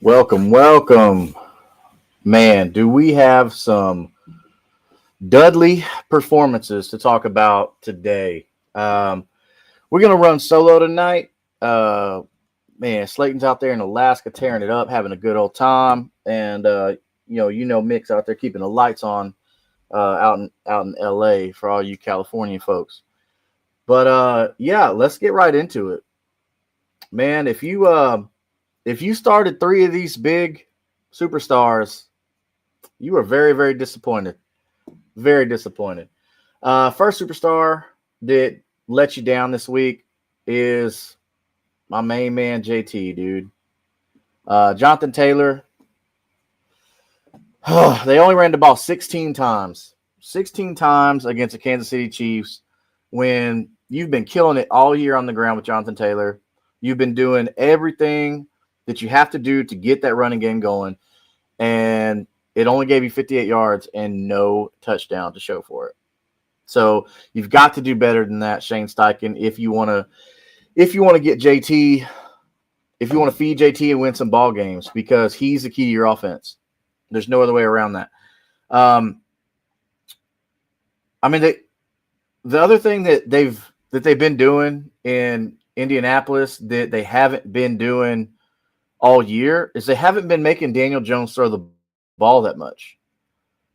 Welcome, welcome. Man, do we have some Dudley performances to talk about today? We're going to run solo tonight. Man, Slayton's out there in Alaska tearing it up, having a good old time. And, Mick's out there keeping the lights on out in LA for all you California folks. But, let's get right into it. Man, if you started three of these big superstars, you were very, very disappointed. Very disappointed. First superstar that let you down this week is my main man, JT, dude. Jonathan Taylor. They only ran the ball 16 times. 16 times against the Kansas City Chiefs when you've been killing it all year on the ground with Jonathan Taylor. You've been doing everything that you have to do to get that running game going, and it only gave you 58 yards and no touchdown to show for it. So you've got to do better than that, Shane Steichen, if you want to get JT, if you want to feed JT and win some ball games, because he's the key to your offense. There's no other way around that. The other thing that they've been doing in Indianapolis that they haven't been doing all year is they haven't been making Daniel Jones throw the ball that much.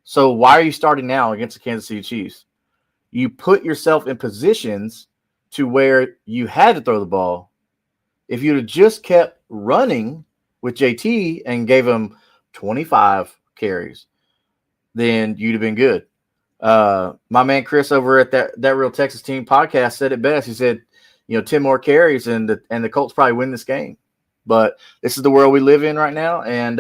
So why are you starting now against the Kansas City Chiefs? You put yourself in positions to where you had to throw the ball. If you'd have just kept running with JT and gave him 25 carries, then you'd have been good. My man Chris over at that Real Texas Team podcast said it best. He said, 10 more carries and the Colts probably win this game. But this is the world we live in right now. And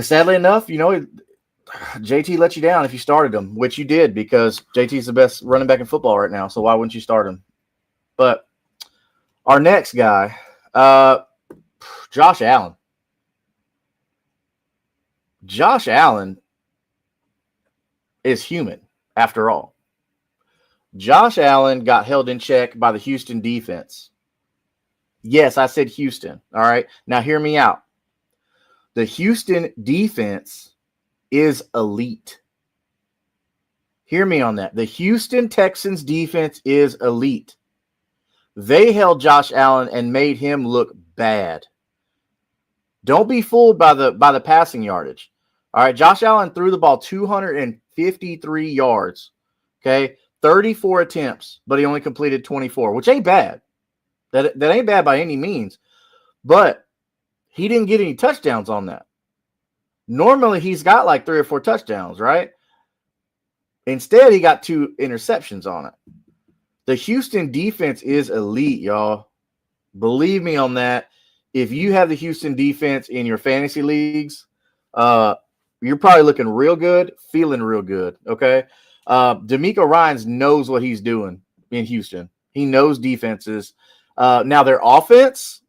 sadly enough, JT let you down if you started him, which you did because JT's the best running back in football right now. So why wouldn't you start him? But our next guy, Josh Allen. Josh Allen is human after all. Josh Allen got held in check by the Houston defense. Yes, I said Houston. All right. Now hear me out. The Houston defense is elite. Hear me on that. The Houston Texans defense is elite. They held Josh Allen and made him look bad. Don't be fooled by the passing yardage. All right. Josh Allen threw the ball 253 yards. Okay. 34 attempts, but he only completed 24, which ain't bad. That ain't bad by any means, but he didn't get any touchdowns on that. Normally, he's got like 3 or 4 touchdowns, right? Instead, he got 2 interceptions on it. The Houston defense is elite, y'all. Believe me on that. If you have the Houston defense in your fantasy leagues, you're probably looking real good, feeling real good, okay? D'Amico Ryans knows what he's doing in Houston. He knows defenses. Now their offense,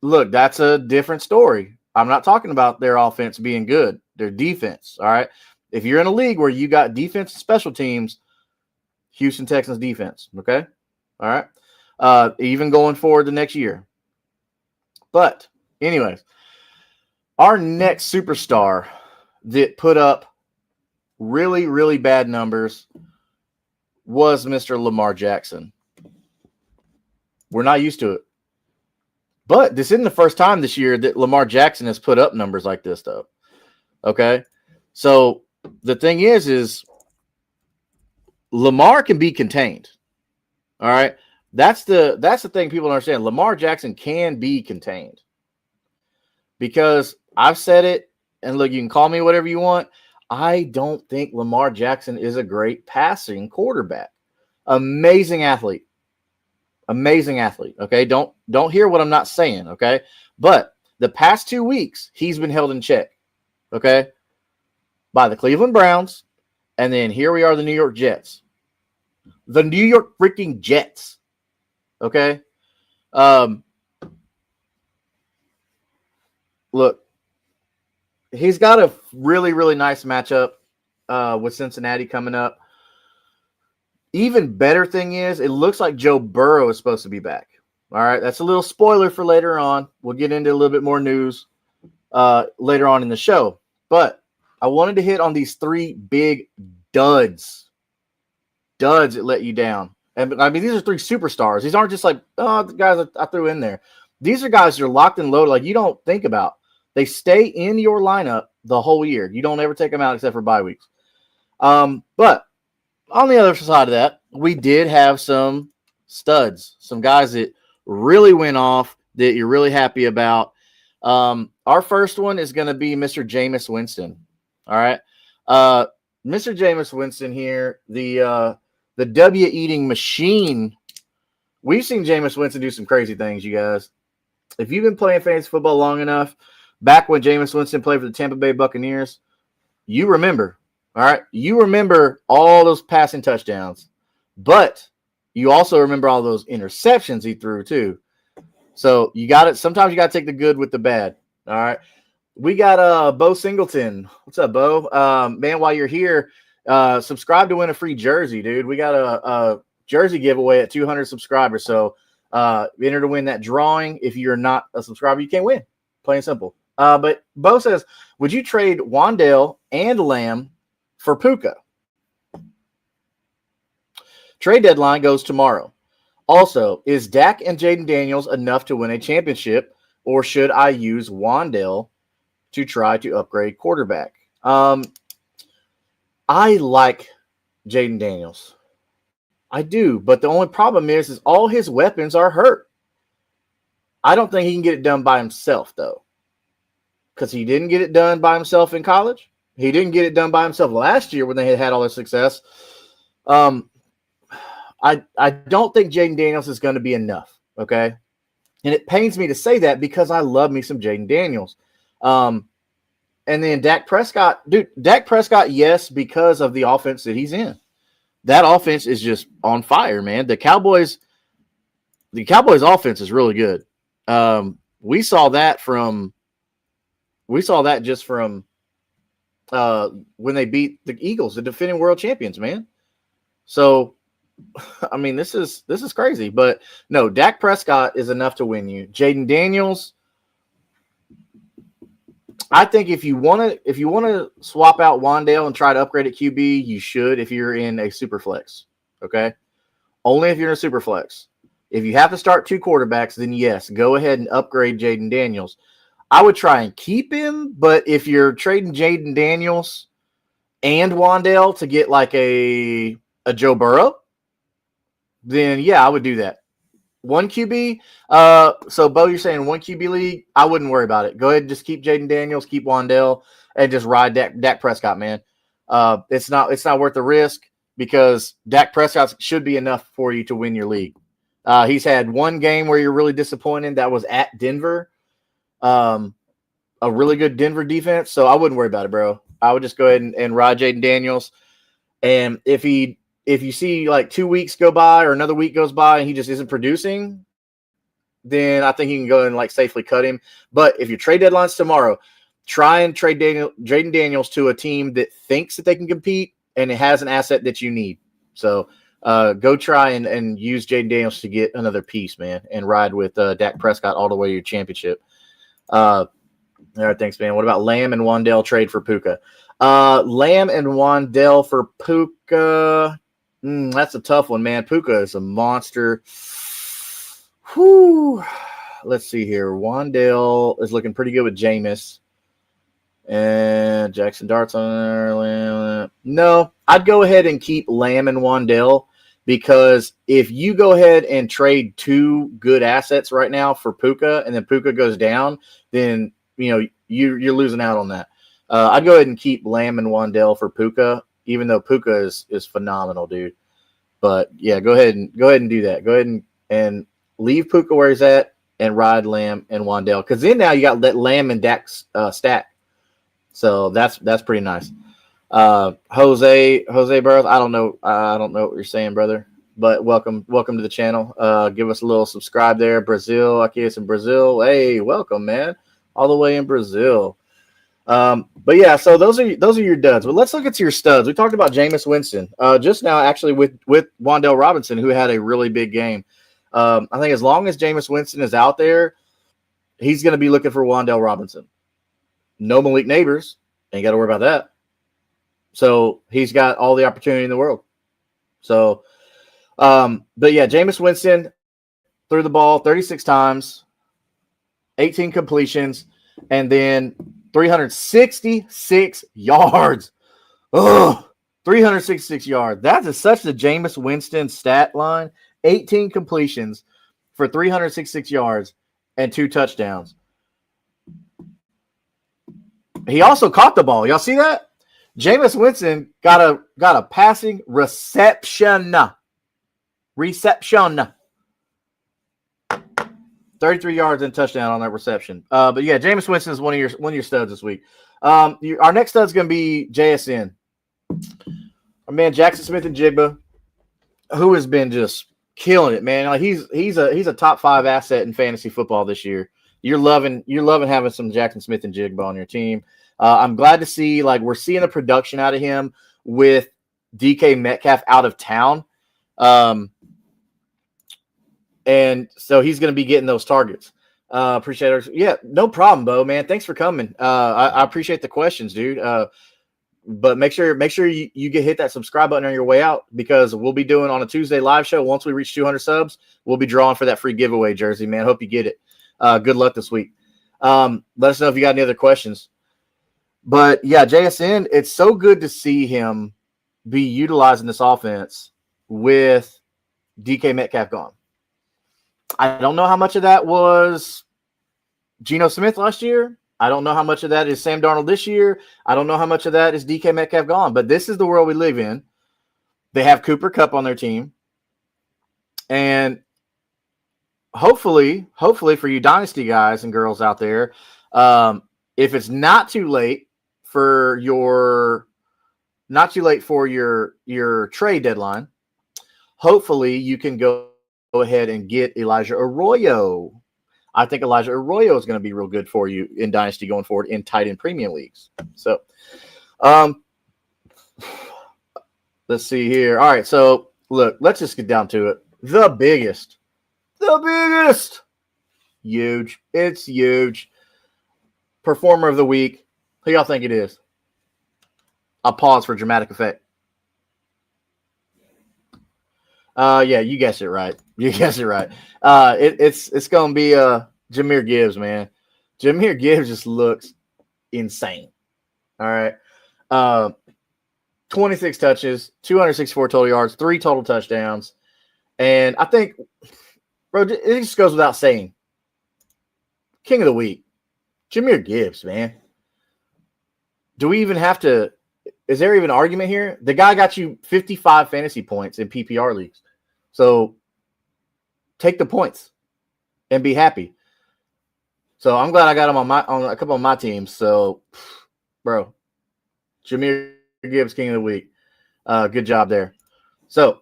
look, that's a different story. I'm not talking about their offense being good. Their defense, all right? If you're in a league where you got defense and special teams, Houston Texans defense, okay? All right? Even going forward the next year. But anyways, our next superstar that put up really, really bad numbers was Mr. Lamar Jackson. We're not used to it. But this isn't the first time this year that Lamar Jackson has put up numbers like this, though. Okay? So the thing is Lamar can be contained. All right? That's the thing people don't understand. Lamar Jackson can be contained. Because I've said it, and look, you can call me whatever you want. I don't think Lamar Jackson is a great passing quarterback. Amazing athlete. Amazing athlete. Okay. Don't hear what I'm not saying. Okay. But the past 2 weeks, he's been held in check. Okay. By the Cleveland Browns. And then here we are, the New York Jets. The New York freaking Jets. Okay. Look, he's got a really, really nice matchup with Cincinnati coming up. Even better thing is, it looks like Joe Burrow is supposed to be back. All right, that's a little spoiler for later on. We'll get into a little bit more news later on in the show. But I wanted to hit on these 3 big duds that let you down. And I mean, these are 3 superstars. These aren't just like, oh, the guys I threw in there. These are guys that are locked and loaded like you don't think about. They stay in your lineup the whole year. You don't ever take them out except for bye weeks. But on the other side of that, we did have some studs, some guys that really went off that you're really happy about. Our first one is going to be Mr. Jameis Winston. All right. Mr. Jameis Winston here, the W eating machine. We've seen Jameis Winston do some crazy things, you guys. If you've been playing fantasy football long enough, back when Jameis Winston played for the Tampa Bay Buccaneers, you remember, all right? You remember all those passing touchdowns, but you also remember all those interceptions he threw too. So you got it. Sometimes you got to take the good with the bad. All right. We got Bo Singleton. What's up, Bo? Man, while you're here, subscribe to win a free jersey, dude. We got a jersey giveaway at 200 subscribers. So enter to win that drawing. If you're not a subscriber, you can't win. Plain and simple. But Bo says, would you trade Wan'Dale and Lamb for Puka? Trade deadline goes tomorrow. Also, is Dak and Jaden Daniels enough to win a championship, or should I use Wan'Dale to try to upgrade quarterback? I like Jaden Daniels. I do, but the only problem is all his weapons are hurt. I don't think he can get it done by himself, though, because he didn't get it done by himself in college. He didn't get it done by himself last year when they had all their success. I don't think Jaden Daniels is going to be enough, okay? And it pains me to say that because I love me some Jaden Daniels. And then Dak Prescott, dude, Dak Prescott, yes, because of the offense that he's in. That offense is just on fire, man. The Cowboys offense is really good. We saw that just from when they beat the Eagles, the defending world champions, man. So, I mean, this is crazy, but no, Dak Prescott is enough to win you. Jaden Daniels, I think if you want to swap out Wan'Dale and try to upgrade at QB, you should if you're in a super flex. Okay, only if you're in a super flex. If you have to start 2 quarterbacks, then yes, go ahead and upgrade Jaden Daniels. I would try and keep him, but if you're trading Jaden Daniels and Wan'Dale to get like a Joe Burrow, then yeah, I would do that. 1 QB. So Bo, you're saying 1 QB league? I wouldn't worry about it. Go ahead and just keep Jaden Daniels, keep Wan'Dale, and just ride Dak Prescott, man. It's not worth the risk because Dak Prescott should be enough for you to win your league. He's had 1 game where you're really disappointed. That was at Denver. A really good Denver defense. So I wouldn't worry about it, bro. I would just go ahead and ride Jaden Daniels. And if you see like 2 weeks go by or another week goes by and he just isn't producing, then I think you can go and like safely cut him. But if your trade deadline's tomorrow, try and trade Jaden Daniels to a team that thinks that they can compete and it has an asset that you need. So go try and use Jaden Daniels to get another piece, man, and ride with Dak Prescott all the way to your championship. All right, thanks, man. What about Lamb and Wan'Dale trade for Puka? Lamb and Wan'Dale for Puka. That's a tough one, man. Puka is a monster. Whew. Let's see here. Wan'Dale is looking pretty good with Jameis. And Jackson Dart's on there. No, I'd go ahead and keep Lamb and Wan'Dale because if you go ahead and trade 2 good assets right now for Puka and then Puka goes down, then you're losing out on that. I'd go ahead and keep Lamb and Wan'Dale for Puka, even though Puka is phenomenal, dude. But yeah, go ahead and do that. Go ahead and leave Puka where he's at and ride Lamb and Wan'Dale. Because then now you got that Lamb and Dak stack. So that's pretty nice. Jose Burroughs, I don't know what you're saying, brother. But welcome to the channel. Give us a little subscribe there. Brazil, Akias in Brazil. Hey, welcome, man. All the way in Brazil. But yeah, so those are your duds. But let's look at your studs. We talked about Jameis Winston just now, actually with Wan'Dale Robinson, who had a really big game. I think as long as Jameis Winston is out there, he's going to be looking for Wan'Dale Robinson. No Malik Neighbors. Ain't got to worry about that. So he's got all the opportunity in the world. So, but yeah, Jameis Winston threw the ball 36 times, 18 completions, and then 366 yards. Ugh, 366 yards. That is such the Jameis Winston stat line. 18 completions for 366 yards and 2 touchdowns. He also caught the ball. Y'all see that? Jameis Winston got a passing reception. 33 yards and touchdown on that reception. But yeah, Jameis Winston is one of your studs this week. Our next stud is going to be JSN. Our man Jackson Smith-Njigba, who has been just killing it, man. Like he's a top 5 asset in fantasy football this year. You're loving having some Jackson Smith-Njigba on your team. I'm glad to see we're seeing the production out of him with DK Metcalf out of town. And so he's going to be getting those targets. Appreciate it. Yeah, no problem, Bo, man. Thanks for coming. I appreciate the questions, dude. But make sure you hit that subscribe button on your way out, because we'll be doing on a Tuesday live show. Once we reach 200 subs, we'll be drawing for that free giveaway jersey, man. Hope you get it. Good luck this week. Let us know if you got any other questions. But yeah, JSN, it's so good to see him be utilizing this offense with DK Metcalf gone. I don't know how much of that was Geno Smith last year. I don't know how much of that is Sam Darnold this year. I don't know how much of that is DK Metcalf gone. But this is the world we live in. They have Cooper Kupp on their team. And hopefully for you Dynasty guys and girls out there, if it's not too late for your trade deadline, hopefully you can go ahead and get Elijah Arroyo. I think Elijah Arroyo is going to be real good for you in Dynasty going forward in tight end premium leagues. So, let's see here. All right, so look, let's just get down to it. The biggest, huge. It's huge. Performer of the week. Who y'all think it is? I'll pause for dramatic effect. Yeah, you guessed it right. It's going to be Jahmyr Gibbs, man. Jahmyr Gibbs just looks insane. All right. 26 touches, 264 total yards, 3 total touchdowns. And I think, bro, it just goes without saying. King of the week, Jahmyr Gibbs, man. Do we even have to – is there even an argument here? The guy got you 55 fantasy points in PPR leagues. So take the points and be happy. So I'm glad I got him on a couple of my teams. So, bro, Jahmyr Gibbs, King of the Week. Good job there. So,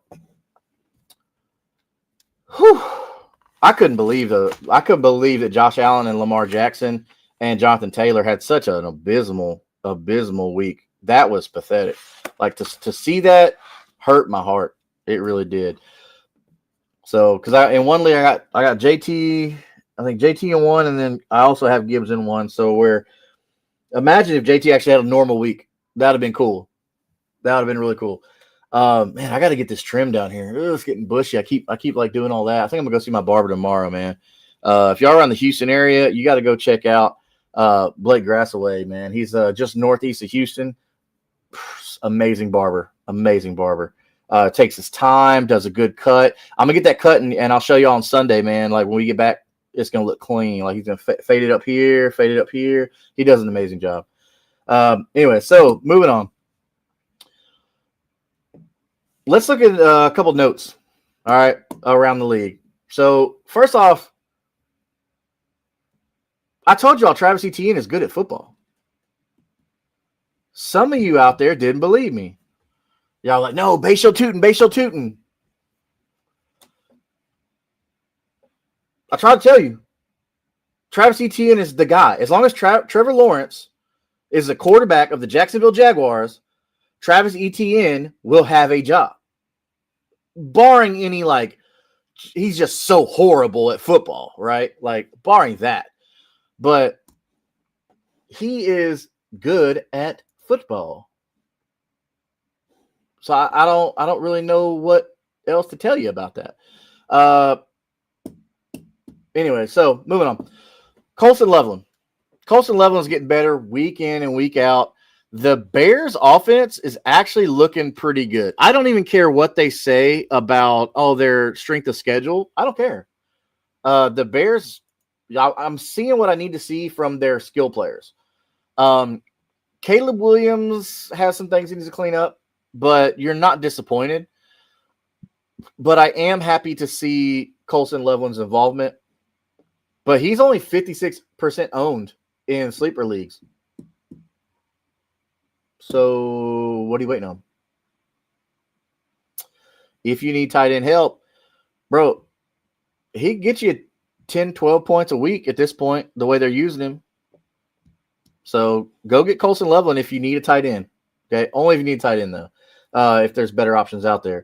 I couldn't believe that Josh Allen and Lamar Jackson and Jonathan Taylor had such an abysmal week. That was pathetic. Like to see that hurt my heart. It really did. So, because in one league I got JT, I think JT in one, and then I also have Gibbs in one. So imagine if JT actually had a normal week. That'd have been cool. That would have been really cool. Man, I got to get this trim down here. It's getting bushy. I keep like doing all that. I think I'm gonna go see my barber tomorrow, man. If y'all are around the Houston area, you got to go check out Blake Grassaway, man. He's just northeast of Houston. Amazing barber. Takes his time, does a good cut. I'm gonna get that cut and I'll show you on Sunday, man. Like when we get back, it's gonna look clean. Like he's gonna fade it up here. He does an amazing job. Anyway, so moving on. Let's look at a couple notes. All right, around the league. So first off, I told y'all Travis Etienne is good at football. Some of you out there didn't believe me. Y'all like, no, Bayshel Tootin. I tried to tell you. Travis Etienne is the guy. As long as Trevor Lawrence is the quarterback of the Jacksonville Jaguars, Travis Etienne will have a job. Barring any he's just so horrible at football, right? Like, barring that. But he is good at football. So I don't really know what else to tell you about that. Anyway, so moving on. Colson Loveland. Colson Loveland's getting better week in and week out. The Bears offense is actually looking pretty good. I don't even care what they say about, their strength of schedule. I don't care. The Bears, I'm seeing what I need to see from their skill players. Caleb Williams has some things he needs to clean up, but you're not disappointed. But I am happy to see Colson Loveland's involvement. But he's only 56% owned in sleeper leagues. So what are you waiting on? If you need tight end help, bro, he gets you 10, 12 points a week at this point, the way they're using him. So go get Colson Loveland if you need a tight end. Okay, only if you need a tight end, though, if there's better options out there.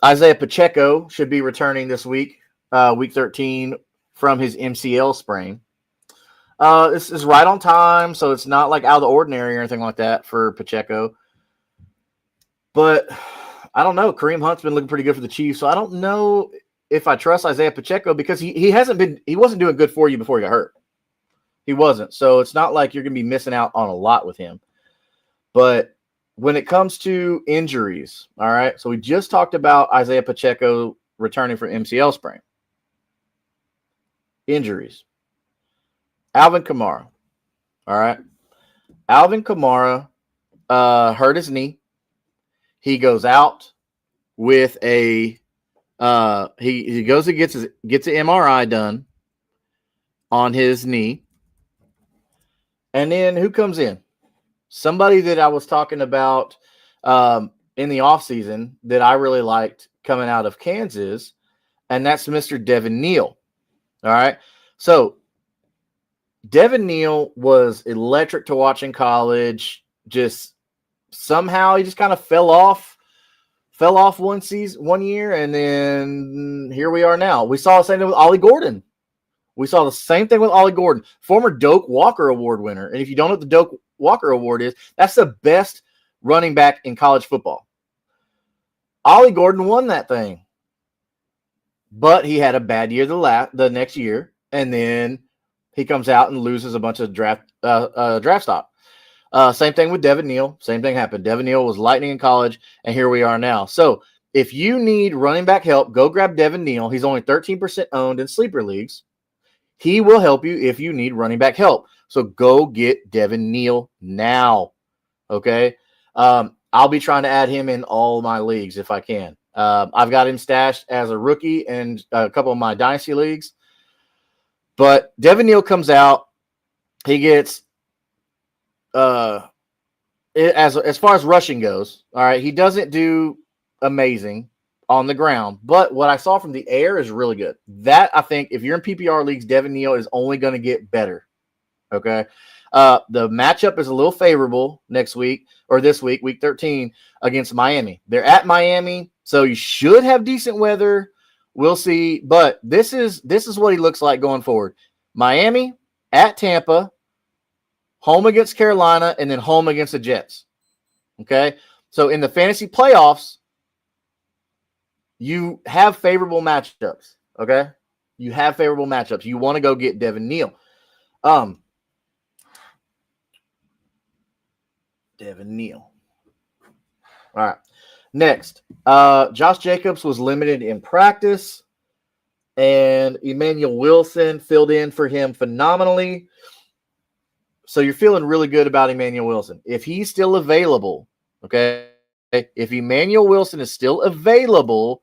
Isaiah Pacheco should be returning this week, week 13, from his MCL sprain. This is right on time, so it's not like out of the ordinary or anything like that for Pacheco. But I don't know. Kareem Hunt's been looking pretty good for the Chiefs, so I don't know if I trust Isaiah Pacheco because he wasn't doing good for you before he got hurt. He wasn't. So it's not like you're going to be missing out on a lot with him. But when it comes to injuries, all right, so we just talked about Isaiah Pacheco returning from MCL sprain. Injuries. Alvin Kamara. All right. Alvin Kamara hurt his knee. He goes out with a he goes and gets an MRI done on his knee. And then who comes in? Somebody that I was talking about in the offseason that I really liked coming out of Kansas, and that's Mr. Devin Neal. All right. So Devin Neal was electric to watch in college. Just somehow he just kind of fell off one year, and then here we are now. We saw the same thing with Ollie Gordon. Former Doak Walker Award winner. And if you don't know what the Doak Walker Award is, that's the best running back in college football. Ollie Gordon won that thing. But he had a bad year the next year, and then he comes out and loses a bunch of draft stock. Same thing with Devin Neal. Same thing happened. Devin Neal was lightning in college, and here we are now. So if you need running back help, go grab Devin Neal. He's only 13% owned in sleeper leagues. He will help you if you need running back help. So go get Devin Neal now. Okay? I'll be trying to add him in all my leagues if I can. I've got him stashed as a rookie in a couple of my dynasty leagues. But Devin Neal comes out. He gets as far as rushing goes, all right, he doesn't do amazing on the ground. But what I saw from the air is really good. That, I think, if you're in PPR leagues, Devin Neal is only going to get better. Okay? The matchup is a little favorable this week, week 13, against Miami. They're at Miami, so you should have decent weather. We'll see. But this is what he looks like going forward. Miami, at Tampa, home against Carolina, and then home against the Jets. Okay? So in the fantasy playoffs, you have favorable matchups. Okay? You have favorable matchups. You want to go get Devin Neal. Devin Neal. All right. Next, Josh Jacobs was limited in practice, and Emmanuel Wilson filled in for him phenomenally. So you're feeling really good about Emmanuel Wilson. If he's still available, okay, if Emmanuel Wilson is still available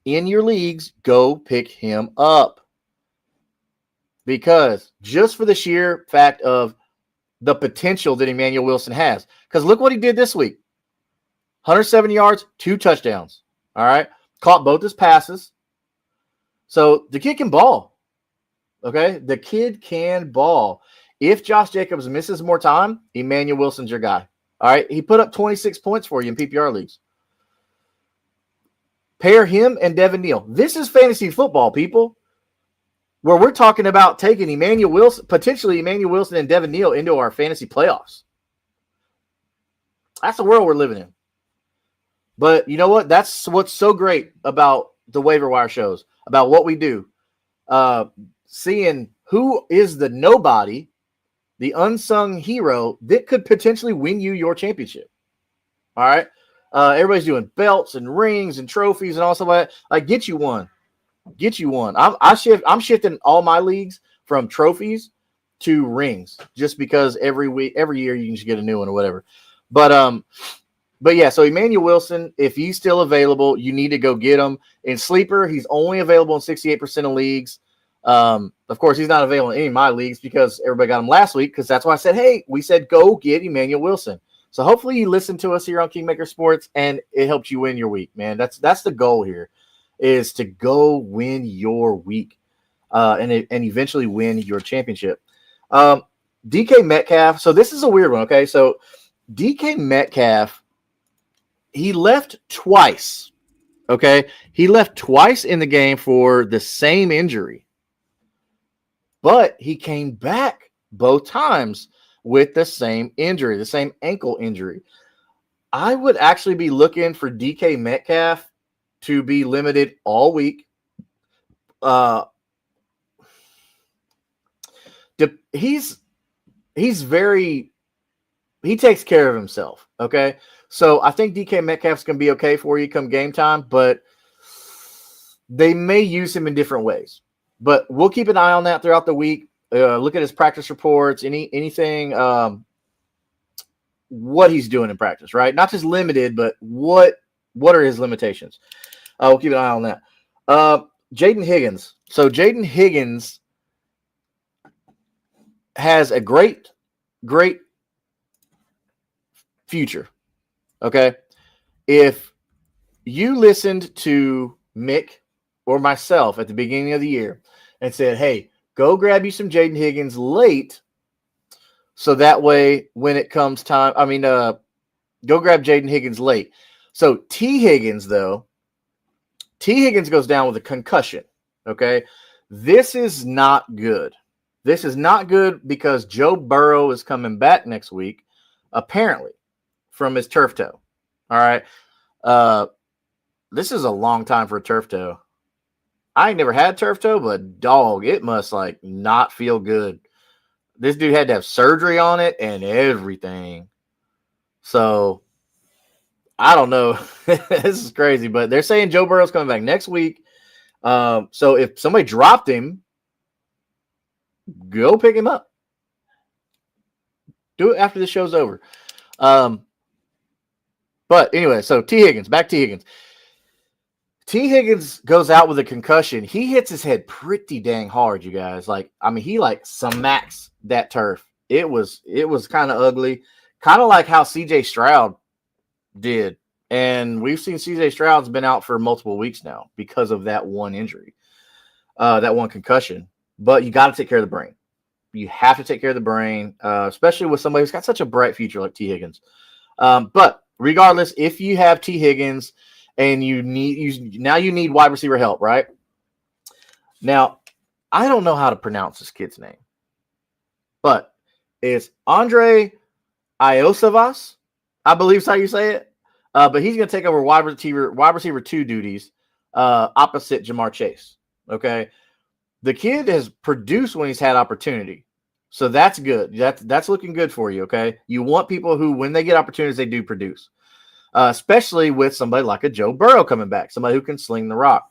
in your leagues, go pick him up. Because just for the sheer fact of the potential that Emmanuel Wilson has. Because look what he did this week. 170 yards, 2 touchdowns. All right. Caught both his passes. So the kid can ball. Okay. The kid can ball. If Josh Jacobs misses more time, Emmanuel Wilson's your guy. All right. He put up 26 points for you in PPR leagues. Pair him and Devin Neal. This is fantasy football, people, where we're talking about taking potentially Emmanuel Wilson and Devin Neal into our fantasy playoffs. That's the world we're living in. But you know what? That's what's so great about the waiver wire shows, about what we do. Seeing who is the nobody, the unsung hero that could potentially win you your championship. All right? Everybody's doing belts and rings and trophies and all stuff like that. Like, get you one. Get you one. I'm shifting all my leagues from trophies to rings just because every year you can just get a new one or whatever. But yeah, so Emmanuel Wilson, if he's still available, you need to go get him. In Sleeper, he's only available in 68% of leagues. Of course, he's not available in any of my leagues because everybody got him last week, because that's why I said, hey, we said go get Emmanuel Wilson. So hopefully you listen to us here on Kingmaker Sports and it helps you win your week, man. That's the goal here, is to go win your week and eventually win your championship. DK Metcalf. So this is a weird one, okay? So DK Metcalf, he left twice, okay? He left twice in the game for the same injury. But he came back both times with the same injury, the same ankle injury. I would actually be looking for DK Metcalf to be limited all week. He takes care of himself, okay? So I think DK Metcalf's going to be okay for you come game time, but they may use him in different ways. But we'll keep an eye on that throughout the week. Look at his practice reports, anything, what he's doing in practice, right? Not just limited, but what are his limitations? We'll keep an eye on that. Jaden Higgins. So Jaden Higgins has a great future. Okay. If you listened to Mick or myself at the beginning of the year and said, hey, go grab you some Jaden Higgins late, so that way when it comes time, go grab Jaden Higgins late. So T. Higgins goes down with a concussion, okay? This is not good. This is not good because Joe Burrow is coming back next week, apparently, from his turf toe. All right? This is a long time for a turf toe. I ain't never had turf toe, but dog, it must not feel good. This dude had to have surgery on it and everything. So I don't know. This is crazy, but they're saying Joe Burrow's coming back next week. So if somebody dropped him, go pick him up. Do it after the show's over. But anyway, so T. Higgins, back to Higgins. T. Higgins goes out with a concussion. He hits his head pretty dang hard, you guys. He smacks that turf. It was kind of ugly. Kind of like how C.J. Stroud did. And we've seen C.J. Stroud's been out for multiple weeks now because of that one injury, that one concussion. But you got to take care of the brain. You have to take care of the brain, especially with somebody who's got such a bright future like T. Higgins. But regardless, if you have T. Higgins and you need wide receiver help, right? Now, I don't know how to pronounce this kid's name, but it's Andre Iosivas, I believe is how you say it. But he's going to take over wide receiver 2 duties opposite Jamar Chase. Okay, the kid has produced when he's had opportunity, so that's good. That's looking good for you. Okay, you want people who, when they get opportunities, they do produce. Especially with somebody like a Joe Burrow coming back, somebody who can sling the rock.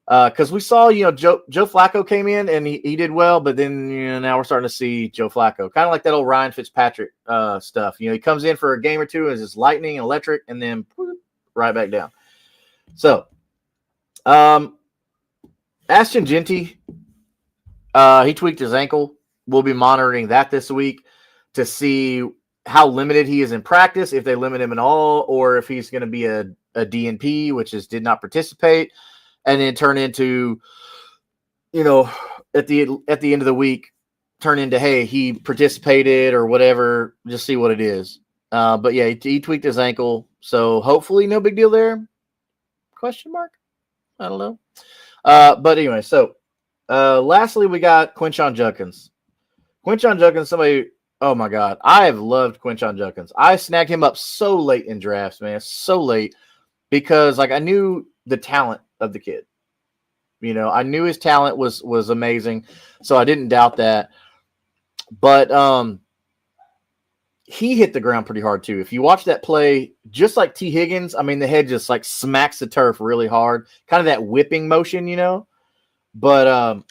Because we saw, Joe Flacco came in and he did well, but then now we're starting to see Joe Flacco, kind of like that old Ryan Fitzpatrick stuff. He comes in for a game or two as it's lightning and electric, and then right back down. So, Ashton Genty, he tweaked his ankle. We'll be monitoring that this week to see how limited he is in practice, if they limit him at all, or if he's going to be a DNP, which is did not participate, and then turn into, at the end of the week, turn into, hey, he participated or whatever, just see what it is. But yeah, he tweaked his ankle, so hopefully no big deal there. Question mark? I don't know. But anyway, so lastly, we got Quinshon Judkins. Quinshon Judkins, somebody, oh my God, I have loved Quinshon Judkins. I snagged him up so late in drafts, man, so late, because like I knew the talent of the kid. You know, I knew his talent was amazing, so I didn't doubt that. But he hit the ground pretty hard too. If you watch that play, just like T. Higgins, I mean, the head just like smacks the turf really hard, kind of that whipping motion, you know. But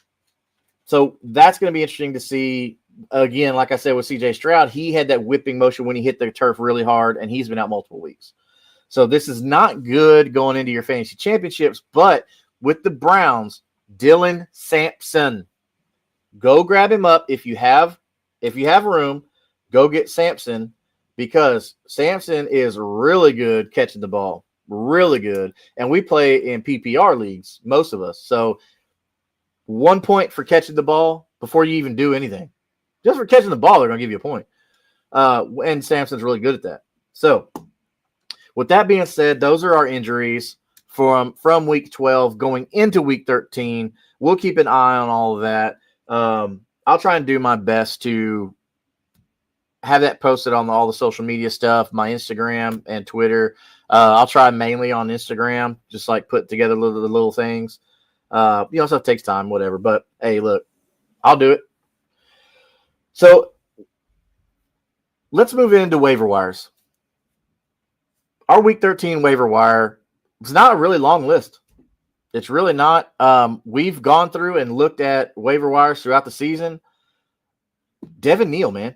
so that's going to be interesting to see. Again, like I said with C.J. Stroud, he had that whipping motion when he hit the turf really hard, and he's been out multiple weeks. So this is not good going into your fantasy championships. But with the Browns, Dylan Sampson, go grab him up if you have room. Go get Sampson, because Sampson is really good catching the ball, really good. And we play in PPR leagues, most of us. So 1 point for catching the ball before you even do anything. Just for catching the ball, they're going to give you a point. And Sampson's really good at that. So with that being said, those are our injuries from week 12 going into week 13. We'll keep an eye on all of that. I'll try and do my best to have that posted on all the social media stuff, my Instagram and Twitter. I'll try mainly on Instagram, just like put together little things. Stuff takes time, whatever. But hey, look, I'll do it. So let's move into waiver wires. Our week 13 waiver wire is not a really long list. It's really not. We've gone through and looked at waiver wires throughout the season. Devin Neal, man.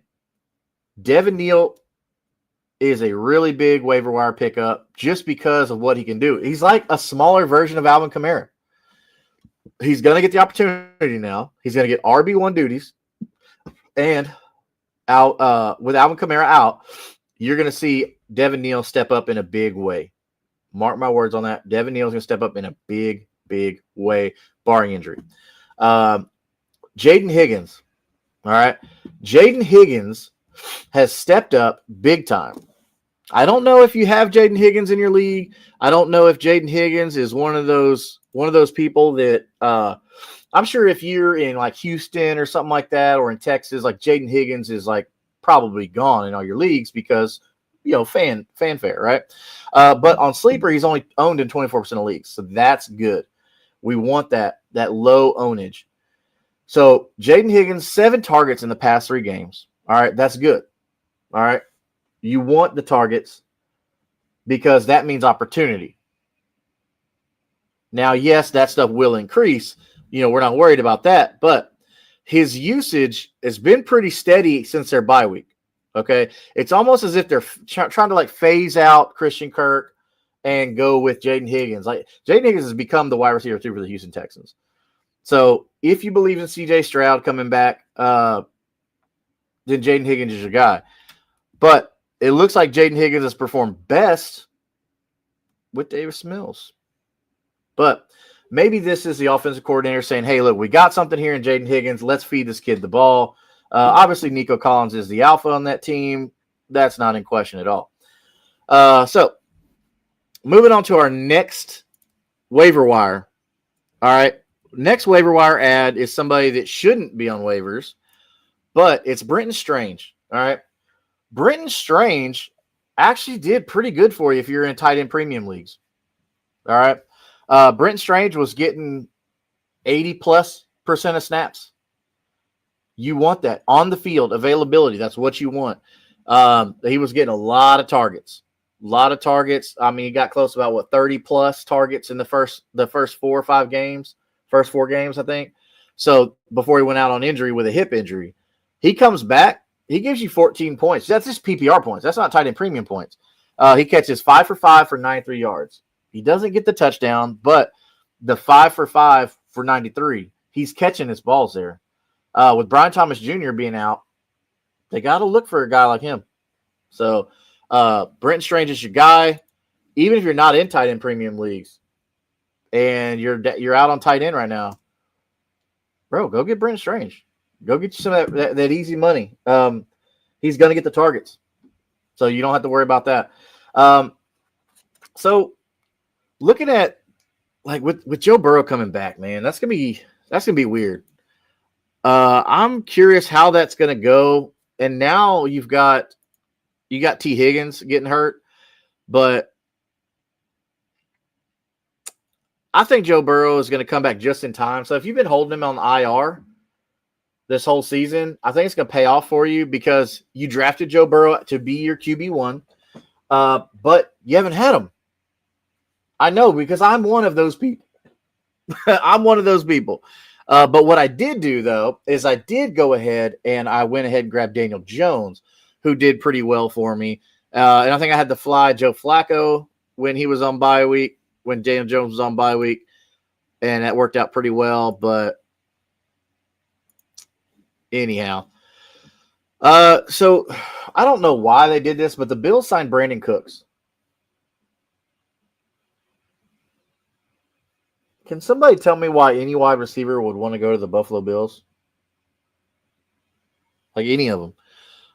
Devin Neal is a really big waiver wire pickup just because of what he can do. He's like a smaller version of Alvin Kamara. He's going to get the opportunity now. He's going to get RB1 duties. And out with Alvin Kamara out, you're going to see Devin Neal step up in a big way. Mark my words on that. Devin Neal is going to step up in a big, big way, barring injury. Jaden Higgins. All right. Jaden Higgins has stepped up big time. I don't know if you have Jaden Higgins in your league. I don't know if Jaden Higgins is one of those people that I'm sure if you're in like Houston or something like that, or in Texas, like Jaden Higgins is like probably gone in all your leagues because, fanfare, right? But on Sleeper, he's only owned in 24% of leagues. So that's good. We want that low ownage. So Jaden Higgins, 7 targets in the past 3 games. All right, that's good. All right. You want the targets because that means opportunity. Now, yes, that stuff will increase. We're not worried about that, but his usage has been pretty steady since their bye week. Okay. It's almost as if they're trying to like phase out Christian Kirk and go with Jaden Higgins. Like Jaden Higgins has become the wide receiver 3 for the Houston Texans. So if you believe in C.J. Stroud coming back, then Jaden Higgins is your guy. But it looks like Jaden Higgins has performed best with Davis Mills. But maybe this is the offensive coordinator saying, hey, look, we got something here in Jaden Higgins. Let's feed this kid the ball. Obviously, Nico Collins is the alpha on that team. That's not in question at all. So moving on to our next waiver wire. All right. Next waiver wire ad is somebody that shouldn't be on waivers, but it's Brenton Strange. All right. Brenton Strange actually did pretty good for you if you're in tight end premium leagues. All right. Brenton Strange was getting 80+% of snaps. You want that on the field availability. That's what you want. He was getting a lot of targets. I mean, he got close to about 30+ targets in the first 4 or 5 games. First 4 games, I think. So before he went out on injury with a hip injury, he comes back. He gives you 14 points. That's just PPR points. That's not tight end premium points. He catches 5 for 5 for 93 yards. He doesn't get the touchdown, but the 5 for 5 for 93, he's catching his balls there. With Brian Thomas Jr. being out, they got to look for a guy like him. So Brenton Strange is your guy, even if you're not in tight end premium leagues and you're out on tight end right now. Bro, go get Brenton Strange. Go get you some of that easy money. He's going to get the targets, so you don't have to worry about that. So looking at like with Joe Burrow coming back, man, that's gonna be weird. I'm curious how that's gonna go. And now you got T. Higgins getting hurt, but I think Joe Burrow is going to come back just in time. So if you've been holding him on IR this whole season, I think it's going to pay off for you because you drafted Joe Burrow to be your QB1, but you haven't had him. I know because I'm one of those people. I'm one of those people. But what I did do, though, is I did go ahead and I went ahead and grabbed Daniel Jones, who did pretty well for me. And I think I had to fly Joe Flacco when he was on bye week, when Daniel Jones was on bye week, and that worked out pretty well. But anyhow, so I don't know why they did this, but the Bills signed Brandon Cooks. Can somebody tell me why any wide receiver would want to go to the Buffalo Bills? Like any of them.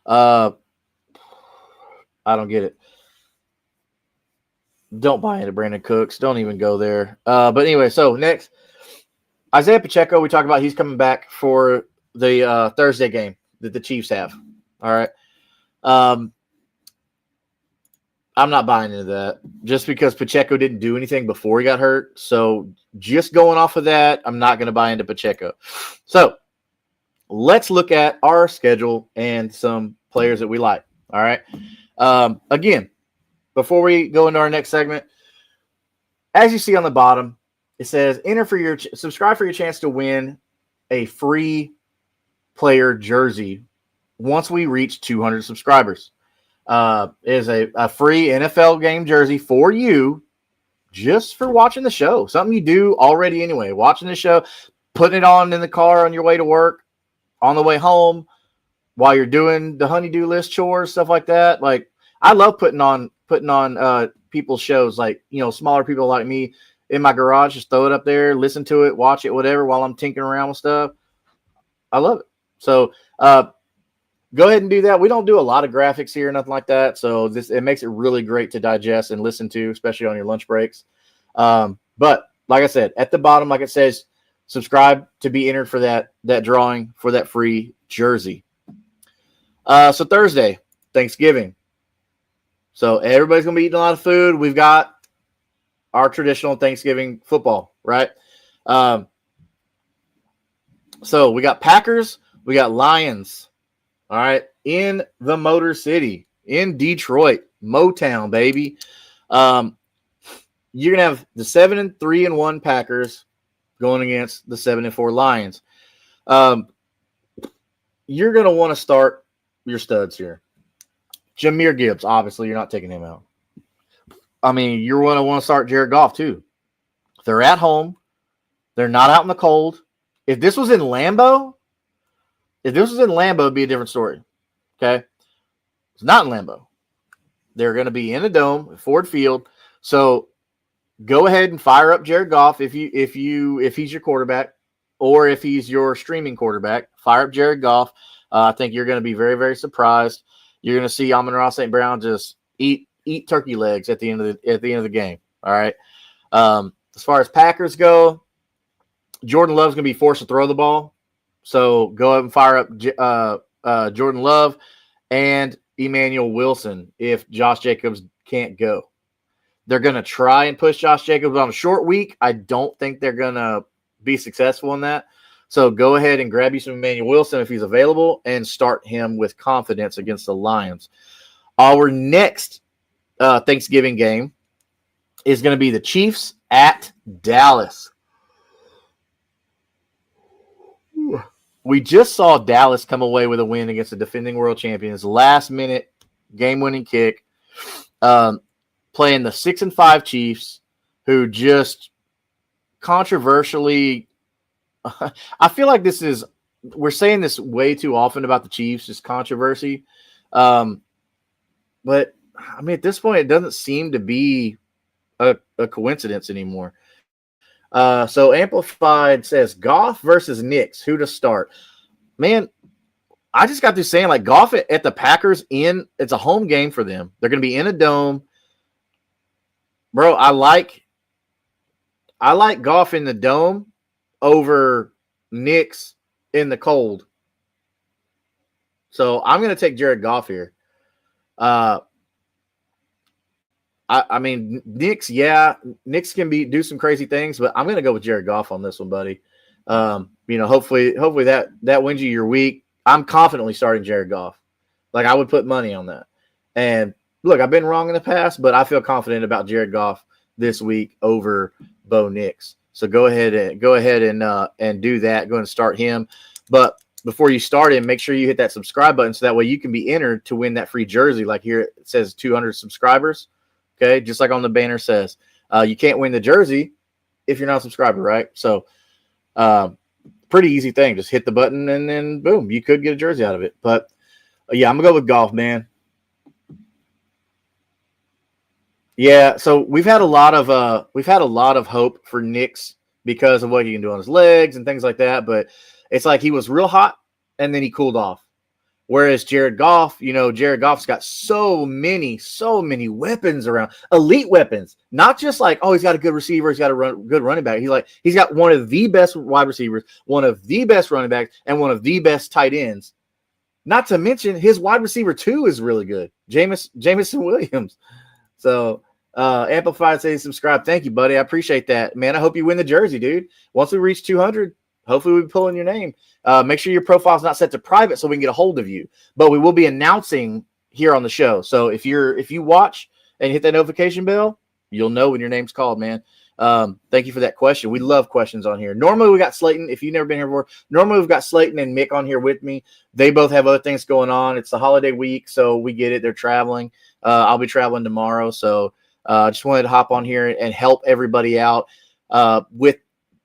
I don't get it. Don't buy into Brandon Cooks. Don't even go there. But anyway, so next, Isaiah Pacheco, we talked about he's coming back for the Thursday game that the Chiefs have. All right. I'm not buying into that just because Pacheco didn't do anything before he got hurt. So just going off of that, I'm not going to buy into Pacheco. So let's look at our schedule and some players that we like. All right. Again, before we go into our next segment, as you see on the bottom, it says subscribe for your chance to win a free player jersey once we reach 200 subscribers. Is a free NFL game jersey for you just for watching the show. Something you do already anyway. Watching the show, putting it on in the car on your way to work, on the way home, while you're doing the honey-do list chores, stuff like that. Like I love putting on people's shows, like, you know, smaller people like me in my garage, just throw it up there, listen to it, watch it, whatever, while I'm tinkering around with stuff. I love it. So go ahead and do that. We don't do a lot of graphics here, nothing like that. So it makes it really great to digest and listen to, especially on your lunch breaks. But like I said, at the bottom, like it says, subscribe to be entered for that drawing for that free jersey. So Thursday, Thanksgiving. So everybody's going to be eating a lot of food. We've got our traditional Thanksgiving football, right? So we got Packers, we got Lions, all right, in the Motor City, in Detroit, Motown, baby. You're going to have the 7-3-1 Packers going against the 7-4 Lions. You're going to want to start your studs here. Jahmyr Gibbs, obviously, you're not taking him out. I mean, you're going to want to start Jared Goff, too. They're at home. They're not out in the cold. If this was in Lambeau, it'd be a different story. Okay? It's not in Lambeau. They're going to be in a dome at Ford Field. So go ahead and fire up Jared Goff if he's your quarterback, or if he's your streaming quarterback. Fire up Jared Goff. I think you're going to be very, very surprised. You're going to see Amon-Ra St. Brown just eat turkey legs at the end of the game. All right. As far as Packers go, Jordan Love's going to be forced to throw the ball. So go ahead and fire up Jordan Love and Emmanuel Wilson if Josh Jacobs can't go. They're going to try and push Josh Jacobs on a short week. I don't think they're going to be successful in that. So go ahead and grab you some Emmanuel Wilson if he's available and start him with confidence against the Lions. Our next Thanksgiving game is going to be the Chiefs at Dallas. We just saw Dallas come away with a win against the defending world champions. Last-minute game-winning kick. Playing the 6-5 Chiefs, who just controversially – I feel like we're saying this way too often about the Chiefs, just controversy. But I mean, at this point, it doesn't seem to be a coincidence anymore. So Amplified says Goff versus Knicks, who to start? Man, I just got through saying, like, Goff at the Packers it's a home game for them. They're going to be in a dome. Bro, I like I like Goff in the dome over Knicks in the cold. So I'm going to take Jared Goff here. I mean, Knicks can do some crazy things, but I'm going to go with Jared Goff on this one, buddy. Hopefully that wins you your week. I'm confidently starting Jared Goff. Like, I would put money on that. And look, I've been wrong in the past, but I feel confident about Jared Goff this week over Bo Nix. So go ahead and do that. Go ahead and start him. But before you start him, make sure you hit that subscribe button so that way you can be entered to win that free jersey. Like here it says 200 subscribers. Okay, just like on the banner says. You can't win the jersey if you're not a subscriber, right? So pretty easy thing. Just hit the button and then boom, you could get a jersey out of it. But yeah, I'm gonna go with Goff, man. Yeah, so we've had a lot of hope for Knicks because of what he can do on his legs and things like that. But it's like he was real hot and then he cooled off. Whereas Jared Goff, Jared Goff's got so many weapons around, elite weapons. Not just like, oh, he's got a good receiver, he's got a good running back. He's got one of the best wide receivers, one of the best running backs, and one of the best tight ends. Not to mention his wide receiver too is really good, Jameson Williams. So Amplified says subscribe. Thank you, buddy. I appreciate that, man. I hope you win the jersey, dude. Once we reach 200, hopefully we'll be pulling your name. Make sure your profile's not set to private so we can get a hold of you. But we will be announcing here on the show. So if you watch and hit that notification bell, you'll know when your name's called, man. Thank you for that question. We love questions on here. Normally we got Slayton. If you've never been here before, normally we've got Slayton and Mick on here with me. They both have other things going on. It's the holiday week, so we get it. They're traveling. I'll be traveling tomorrow, so just wanted to hop on here and help everybody out with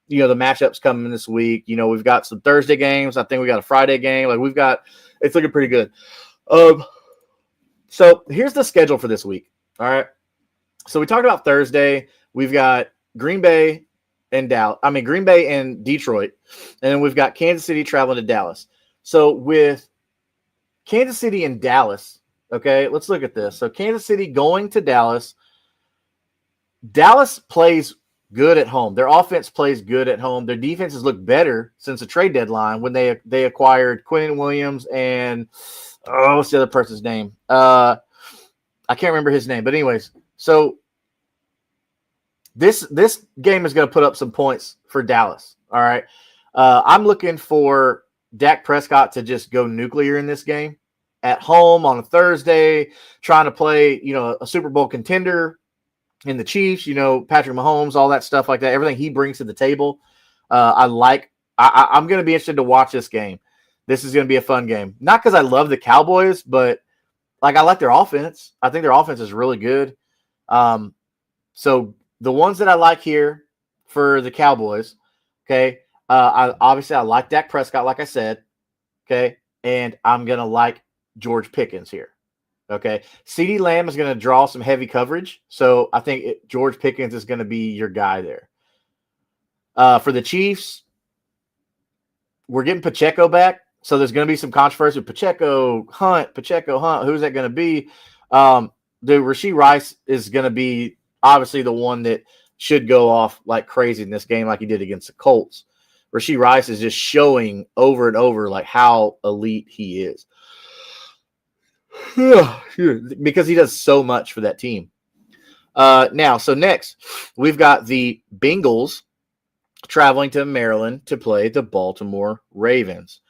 the matchups coming this week. We've got some Thursday games. I think we got a Friday game. It's looking pretty good. So here's the schedule for this week. All right. So we talked about Thursday. We've got Green Bay and Detroit. And then we've got Kansas City traveling to Dallas. So with Kansas City and Dallas, okay, let's look at this. So Kansas City going to Dallas. Dallas plays good at home. Their offense plays good at home. Their defenses look better since the trade deadline when they acquired Quinnen Williams and what's the other person's name? I can't remember his name. But anyways, so this game is going to put up some points for Dallas. All right. I'm looking for Dak Prescott to just go nuclear in this game at home on a Thursday, trying to play, a Super Bowl contender in the Chiefs, Patrick Mahomes, all that stuff like that, everything he brings to the table. I'm going to be interested to watch this game. This is going to be a fun game. Not because I love the Cowboys, but I like their offense. I think their offense is really good. So the ones that I like here for the Cowboys, okay, I like Dak Prescott, like I said, okay, and I'm going to like George Pickens here. Okay, CeeDee Lamb is going to draw some heavy coverage, so I think George Pickens is going to be your guy there. For the Chiefs, we're getting Pacheco back, so there's going to be some controversy with Pacheco Hunt. Who's that going to be? The Rashee Rice is going to be obviously the one that should go off like crazy in this game, like he did against the Colts. Rashee Rice is just showing over and over like how elite he is. Because he does so much for that team. So next, we've got the Bengals traveling to Maryland to play the Baltimore Ravens.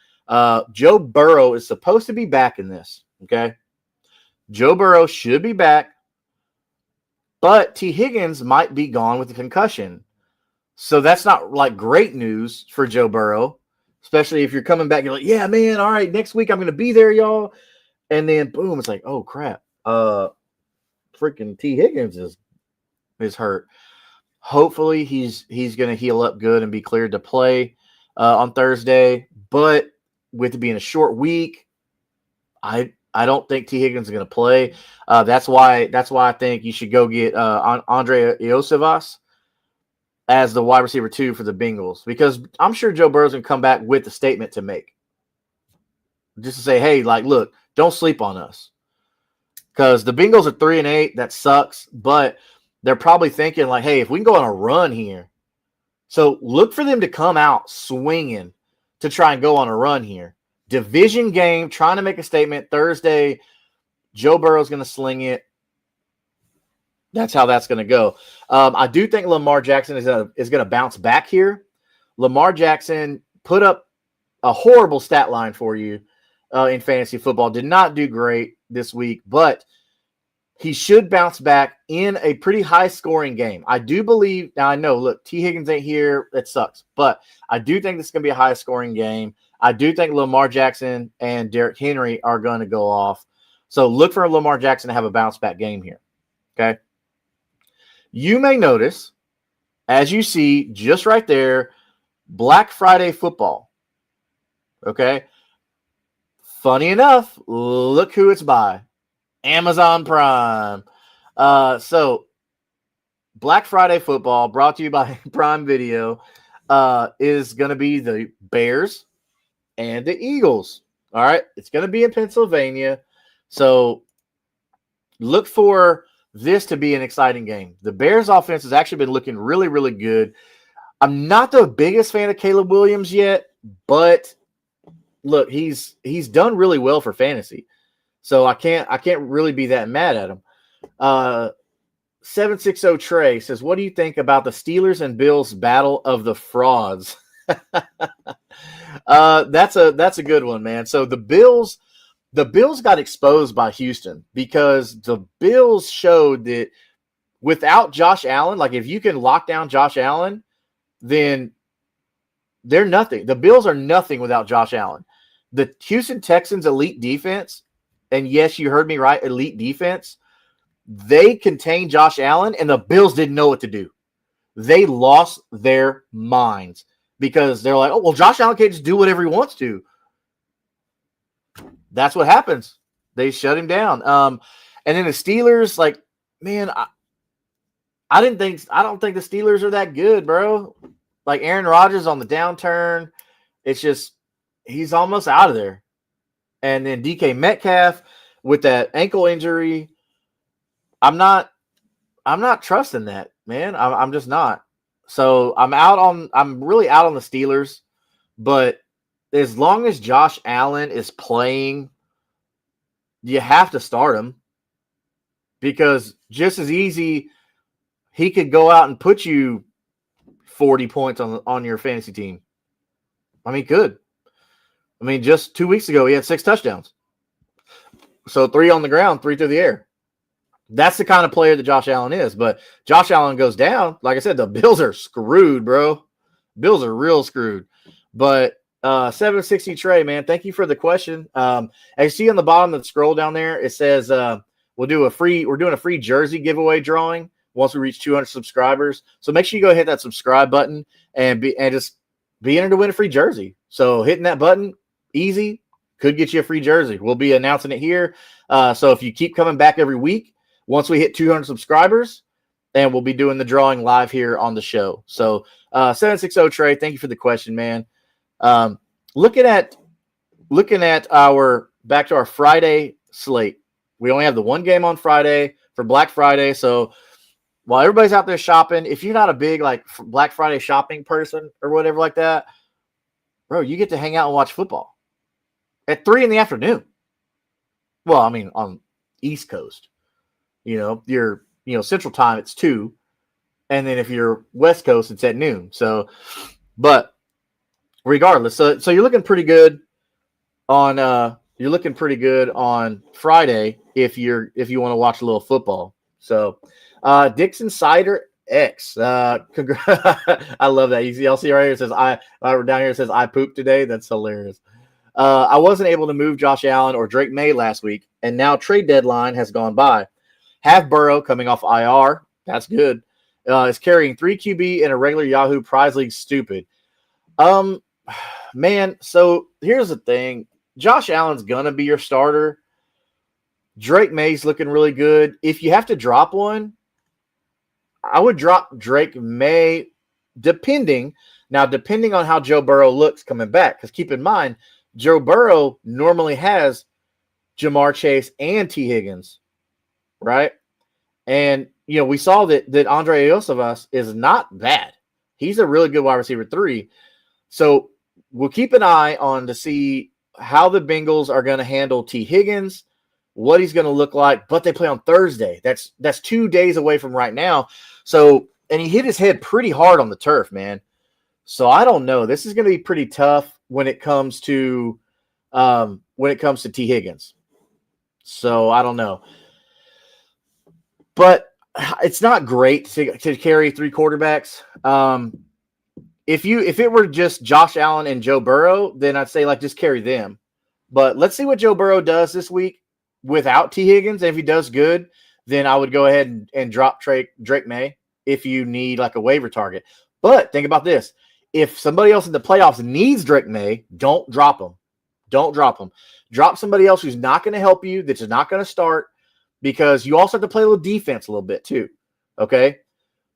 Joe Burrow is supposed to be back in this, okay? Joe Burrow should be back, but T. Higgins might be gone with a concussion. So that's not like great news for Joe Burrow, especially if you're coming back. You're like, yeah, man, all right, next week I'm going to be there, y'all. And then boom, it's like, oh crap. Freaking T. Higgins is hurt. Hopefully he's gonna heal up good and be cleared to play on Thursday. But with it being a short week, I don't think T. Higgins is gonna play. That's why I think you should go get Andre Iosivas as the wide receiver 2 for the Bengals, because I'm sure Joe Burrow's gonna come back with a statement to make. Just to say, hey, look, don't sleep on us. Because the Bengals are 3-8. That sucks. But they're probably thinking, hey, if we can go on a run here, So look for them to come out swinging to try and go on a run here. Division game, trying to make a statement. Thursday, Joe Burrow's going to sling it. That's how that's going to go. I do think Lamar Jackson is going to bounce back here. Lamar Jackson put up a horrible stat line for you in fantasy football. Did not do great this week, but he should bounce back in a pretty high-scoring game. I do believe – now, I know, look, T. Higgins ain't here. It sucks. But I do think this is going to be a high-scoring game. I do think Lamar Jackson and Derrick Henry are going to go off. So look for Lamar Jackson to have a bounce-back game here, okay? You may notice, as you see just right there, Black Friday football, okay? Funny enough, look who it's by. Amazon Prime. So Black Friday football brought to you by Prime Video is going to be the Bears and the Eagles. All right. It's going to be in Pennsylvania. So look for this to be an exciting game. The Bears offense has actually been looking really, really good. I'm not the biggest fan of Caleb Williams yet, but look, he's done really well for fantasy. So I can't really be that mad at him. 760 Trey says, what do you think about the Steelers and Bills battle of the frauds? That's a good one, man. So the Bills got exposed by Houston because the Bills showed that without Josh Allen, like if you can lock down Josh Allen, then they're nothing. The Bills are nothing without Josh Allen. The Houston Texans elite defense, and yes, you heard me right, elite defense, they contained Josh Allen, and the Bills didn't know what to do. They lost their minds because they're like, oh, well, Josh Allen can't just do whatever he wants to. That's what happens. They shut him down. And then the Steelers, like, man, I don't think the Steelers are that good, bro. Like Aaron Rodgers on the downturn. It's just he's almost out of there. And then DK Metcalf with that ankle injury. I'm not trusting that, man. I'm just not. So I'm really out on the Steelers, but as long as Josh Allen is playing, you have to start him because just as easy, he could go out and put you 40 points on your fantasy team. I mean, good. I mean, just 2 weeks ago, he had 6 touchdowns. So 3 on the ground, 3 through the air. That's the kind of player that Josh Allen is. But Josh Allen goes down. Like I said, the Bills are screwed, bro. Bills are real screwed. But 760 Trey, man, thank you for the question. As you see on the bottom of the scroll down there, it says we're doing a free jersey giveaway drawing once we reach 200 subscribers. So make sure you go hit that subscribe button and just be entered to win a free jersey. So hitting that button, easy, could get you a free jersey. We'll be announcing it here. So if you keep coming back every week, once we hit 200 subscribers, then we'll be doing the drawing live here on the show. So 760 Trey, thank you for the question, man. Looking at our back to our Friday slate. We only have the one game on Friday for Black Friday. So while everybody's out there shopping, if you're not a big like Black Friday shopping person or whatever like that, bro, you get to hang out and watch football at 3 p.m. Well, I mean, on East Coast, you're Central Time, it's 2. And then if you're West Coast, it's at noon. So, but regardless, so you're looking pretty good on Friday if you want to watch a little football. So Dixon Cider X. I love that. Y'all see right here, it says down here it says I pooped today. That's hilarious. I wasn't able to move Josh Allen or Drake May last week, and now trade deadline has gone by. Have Burrow coming off IR. That's good. Is carrying 3 QB in a regular Yahoo Prize League. Stupid. Man, so here's the thing. Josh Allen's gonna be your starter. Drake May's looking really good. If you have to drop one, I would drop Drake May depending on how Joe Burrow looks coming back. Because keep in mind, Joe Burrow normally has Jamar Chase and T. Higgins, right? And we saw that Andre Iosivas is not bad. He's a really good wide receiver 3. So we'll keep an eye on to see how the Bengals are going to handle T. Higgins, what he's going to look like. But they play on Thursday. That's 2 days away from right now. So, and he hit his head pretty hard on the turf, man. So I don't know. This is going to be pretty tough when it comes to T. Higgins. So I don't know. But it's not great to carry 3 quarterbacks. If it were just Josh Allen and Joe Burrow, then I'd say just carry them. But let's see what Joe Burrow does this week without T. Higgins. And if he does good, then I would go ahead and drop Drake May if you need a waiver target. But think about this. If somebody else in the playoffs needs Drake May, don't drop him. Don't drop him. Drop somebody else who's not going to help you, that's not going to start, because you also have to play a little defense a little bit too. Okay?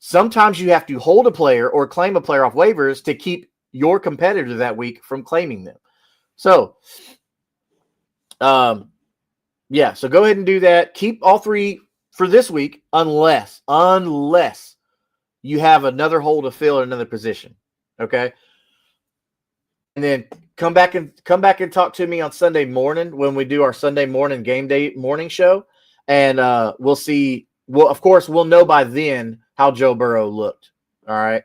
Sometimes you have to hold a player or claim a player off waivers to keep your competitor that week from claiming them. So, yeah, so go ahead and do that. Keep all 3 for this week unless you have another hole to fill in another position. Okay? And then come back and talk to me on Sunday morning when we do our Sunday morning game day morning show. And we'll see. Well, of course, we'll know by then how Joe Burrow looked. All right.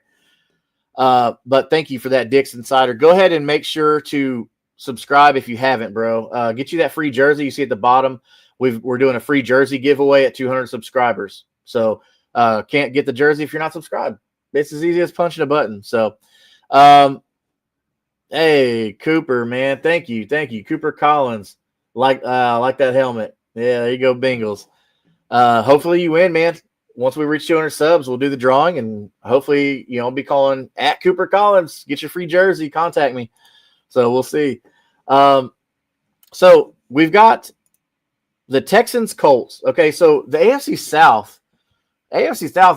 But thank you for that, Dix Insider. Go ahead and make sure to subscribe if you haven't, bro. Get you that free jersey you see at the bottom. We're doing a free jersey giveaway at 200 subscribers. So can't get the jersey if you're not subscribed. It's as easy as punching a button. So, hey, Cooper, man, thank you, Cooper Collins. Like that helmet. Yeah, there you go, Bengals. Hopefully you win, man. Once we reach 200 subs, we'll do the drawing, and hopefully, I'll be calling at Cooper Collins. Get your free jersey. Contact me. So we'll see. So we've got the Texans Colts. Okay, so the AFC South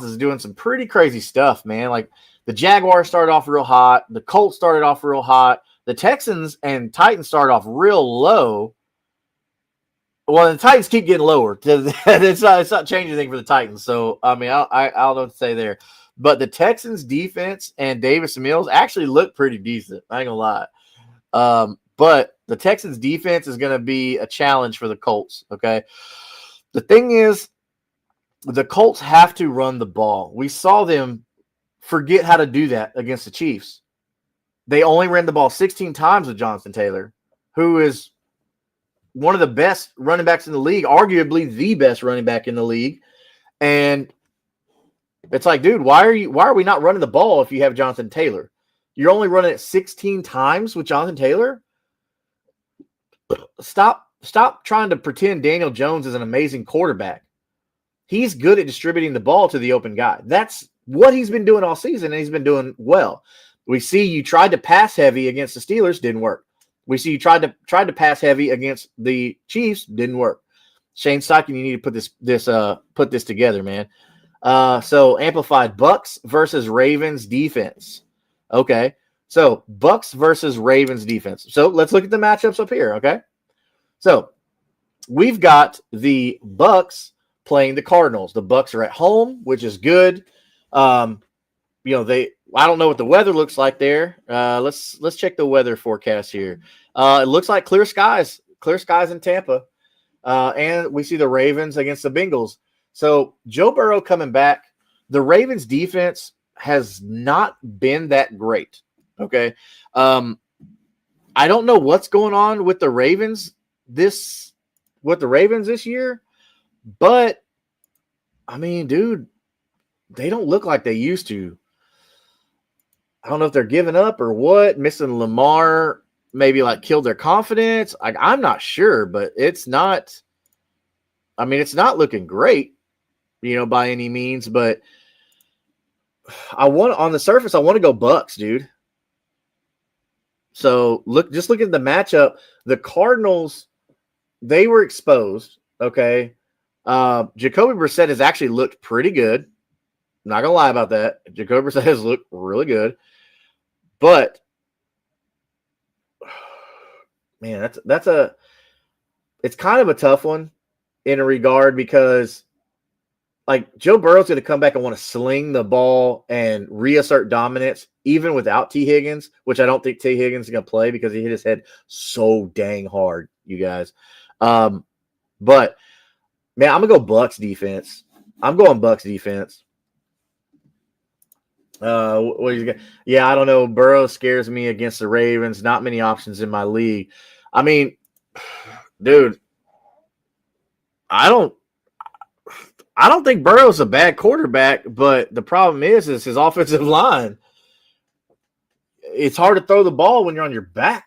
is doing some pretty crazy stuff, man. The Jaguars started off real hot. The Colts started off real hot. The Texans and Titans started off real low. Well, the Titans keep getting lower. It's not changing anything for the Titans. So, I mean, I don't know what to say there. But the Texans defense and Davis Mills actually look pretty decent. I ain't going to lie. But the Texans defense is going to be a challenge for the Colts, okay? The thing is, the Colts have to run the ball. We saw them forget how to do that against the Chiefs. They only ran the ball 16 times with Jonathan Taylor, who is one of the best running backs in the league, arguably the best running back in the league. And it's dude, why are we not running the ball if you have Jonathan Taylor? You're only running it 16 times with Jonathan Taylor? Stop trying to pretend Daniel Jones is an amazing quarterback. He's good at distributing the ball to the open guy. That's what he's been doing all season, and he's been doing well. We see you tried to pass heavy against the Steelers, didn't work. We see you tried to pass heavy against the Chiefs, didn't work. Shane Steichen, you need to put this together, man. So amplified Bucks versus Ravens defense. Okay, so Bucks versus Ravens defense. So let's look at the matchups up here. Okay, so we've got the Bucks playing the Cardinals. The Bucks are at home, which is good. I don't know what the weather looks like there. Let's check the weather forecast here. It looks like clear skies in Tampa. And we see the Ravens against the Bengals. So Joe Burrow coming back. The Ravens defense has not been that great. Okay. I don't know what's going on with the Ravens this year, but I mean, dude, they don't look like they used to. I don't know if they're giving up or what. Missing Lamar maybe killed their confidence. I'm not sure, but it's not. I mean, it's not looking great, by any means. But on the surface, I want to go Bucks, dude. So look at the matchup. The Cardinals, they were exposed. Okay, Jacoby Brissett has actually looked pretty good. I'm not gonna lie about that. Jacoby Brissett has looked really good. But man, it's kind of a tough one in a regard because like Joe Burrow's going to come back and want to sling the ball and reassert dominance even without T. Higgins, which I don't think T. Higgins is going to play because he hit his head so dang hard, you guys. But man, I'm going to go Bucks defense. I'm going Bucks defense. What is he got? Yeah, I don't know. Burrow scares me against the Ravens. Not many options in my league. I mean, dude, I don't think Burrow's a bad quarterback, but the problem is his offensive line. It's hard to throw the ball when you're on your back.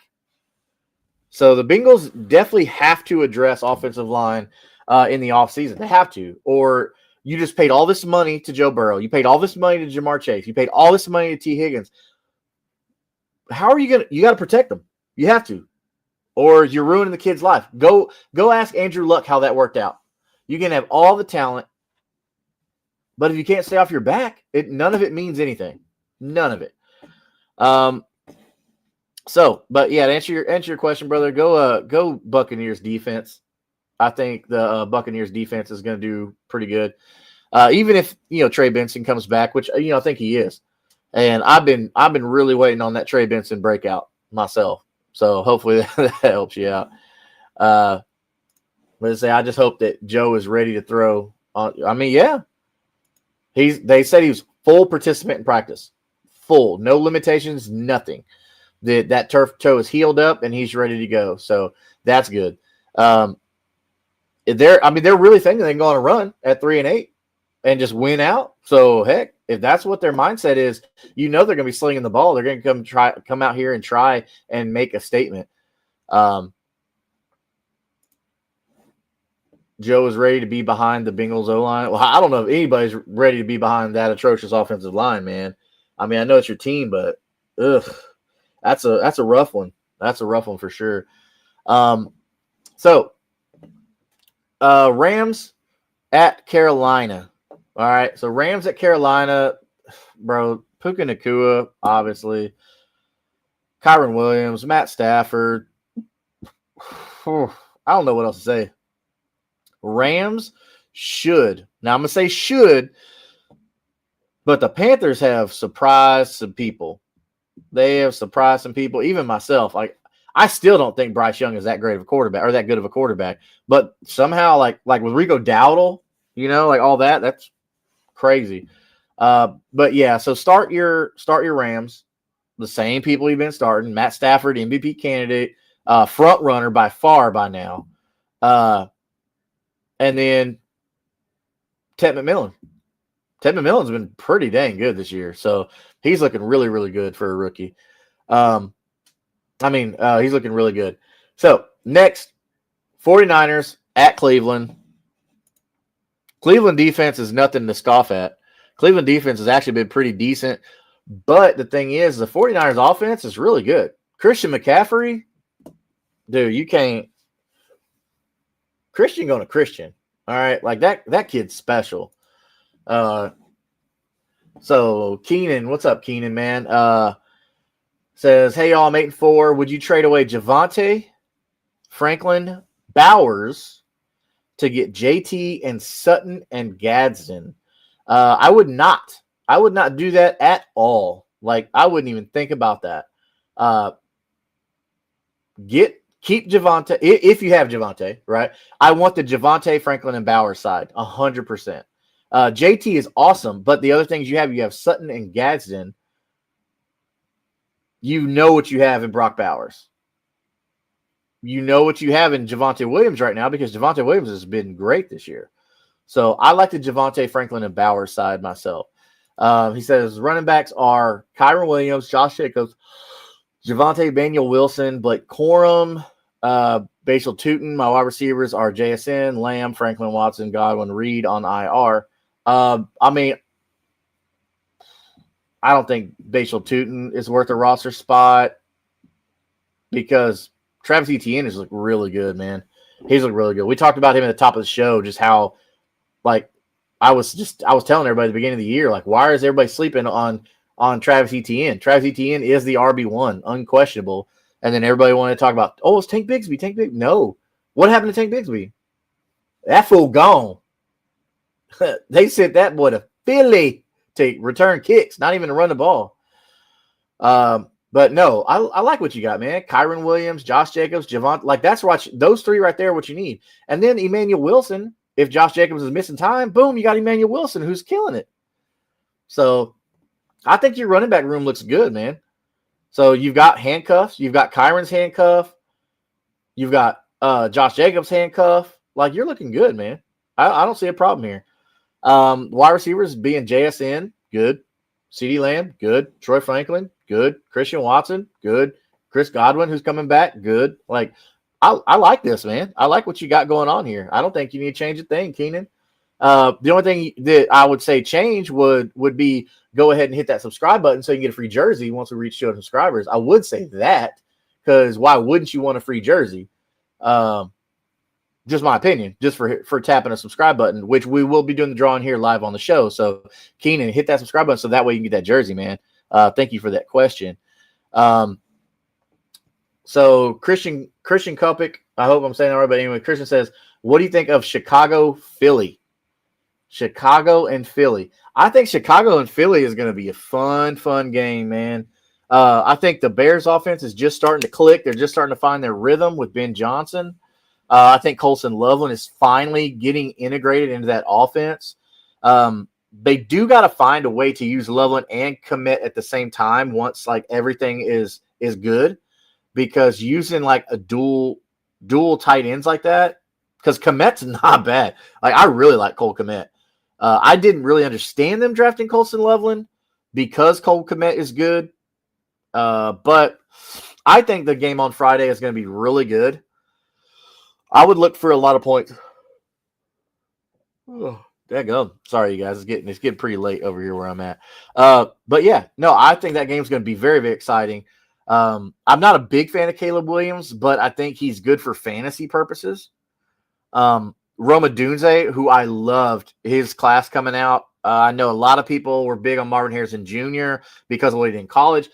So the Bengals definitely have to address offensive line in the offseason. They have to. Or you just paid all this money to Joe Burrow. You paid all this money to Jamar Chase. You paid all this money to T. Higgins. How are you going to – you got to protect them. You have to. Or you're ruining the kid's life. Go ask Andrew Luck how that worked out. You can have all the talent, but if you can't stay off your back, none of it means anything. None of it. But yeah, to answer your question, brother, go Buccaneers defense. I think the Buccaneers defense is going to do pretty good. Even if, Trey Benson comes back, which, I think he is. And I've been really waiting on that Trey Benson breakout myself. So hopefully that helps you out. Let's say I just hope that Joe is ready to throw. Yeah. They said he was full participant in practice. Full. No limitations, nothing. That turf toe is healed up and he's ready to go. So that's good. They're really thinking they can go on a run at 3-8 and just win out. So heck, if that's what their mindset is, they're going to be slinging the ball. They're going to come out here and try and make a statement. Joe is ready to be behind the Bengals O-line. Well, I don't know if anybody's ready to be behind that atrocious offensive line, man. I know it's your team, but that's a rough one. That's a rough one for sure. Rams at Carolina. All right, so Rams at Carolina, bro. Puka Nacua, obviously. Kyron Williams, Matt Stafford. I don't know what else to say. Rams should. Now, I'm going to say should, but the Panthers have surprised some people. They have surprised some people, even myself. I still don't think Bryce Young is that great of a quarterback or that good of a quarterback. But somehow, like with Rico Dowdle, all that's crazy. But yeah, so start your Rams. The same people you've been starting. Matt Stafford, MVP candidate, front runner by far by now. And then Ted McMillan. Ted McMillan's been pretty dang good this year. So he's looking really, really good for a rookie. He's looking really good. So next, 49ers at Cleveland. Cleveland defense is nothing to scoff at. Cleveland defense has actually been pretty decent. But the thing is, the 49ers offense is really good. Christian McCaffrey, dude, you can't. Christian going to Christian. All right. Like that kid's special. So Keenan, what's up, Keenan, man? Says, hey, y'all, I'm 8-4. Would you trade away Javonte, Franklin, Bowers to get JT and Sutton and Gadsden? I would not. I would not do that at all. Like, I wouldn't even think about that. Keep Javonte if you have Javonte, right? I want the Javonte, Franklin, and Bowers side 100%. JT is awesome, but the other things you have Sutton and Gadsden. You know what you have in Brock Bowers. You know what you have in Javonte Williams right now because Javonte Williams has been great this year. So I like the Javonte, Franklin, and Bowers side myself. He says running backs are Kyron Williams, Josh Jacobs, Javonte, Daniel Wilson, Blake Corum, Basil Tootin. My wide receivers are JSN, Lamb, Franklin Watson, Godwin, Reed on IR. I don't think Basil Tootin is worth a roster spot because Travis Etienne has looked really good, man. He's looked really good. We talked about him at the top of the show, just how, I was telling everybody at the beginning of the year, why is everybody sleeping on Travis Etienne? Travis Etienne is the RB1, unquestionable. And then everybody wanted to talk about, it's Tank Bigsby. No. What happened to Tank Bigsby? That fool gone. They sent that boy to Philly to return kicks, not even to run the ball. But no, I like what you got, man. Kyron Williams, Josh Jacobs, Javon. Like, that's what those three right there, what you need. And then Emmanuel Wilson, if Josh Jacobs is missing time, boom, you got Emmanuel Wilson who's killing it. So I think your running back room looks good, man. So you've got handcuffs. You've got Kyron's handcuff. You've got Josh Jacobs' handcuff. Like, you're looking good, man. I don't see a problem here. Wide receivers being JSN, good. CeeDee Lamb, good. Troy Franklin, good. Christian Watson, good. Chris Godwin, who's coming back, good. Like, I like this, man. I like what you got going on here. I don't think you need to change a thing, Keenan. The only thing that I would say change would be go ahead and hit that subscribe button so you can get a free jersey once we reach 200 subscribers. I would say that, because why wouldn't you want a free jersey? Just my opinion, just for tapping a subscribe button, which we will be doing the drawing here live on the show. So, Keenan, hit that subscribe button so that way you can get that jersey, man. Thank you for that question. So Christian Kopik, I hope I'm saying that right, but anyway, Christian says, what do you think of Chicago, Philly? Chicago and Philly. I think Chicago and Philly is going to be a fun game, man. I think the Bears offense is just starting to click. They're just starting to find their rhythm with Ben Johnson. I think Colson Loveland is finally getting integrated into that offense. They do got to find a way to use Loveland and Kmet at the same time once like everything is good, because using like a dual tight ends like that, because Kmet's not bad. Like, I really like Cole Kmet. I didn't really understand them drafting Colson Loveland because Cole Kmet is good. But I think the game on Friday is going to be really good. I would look for a lot of points. Oh, daggone. Sorry, you guys. It's getting pretty late over here where I'm at. But yeah, no, I think that game's going to be very, very exciting. I'm not a big fan of Caleb Williams, but I think he's good for fantasy purposes. Roma Dunze, who I loved his class coming out. I know a lot of people were big on Marvin Harrison Jr. because of what he did in college.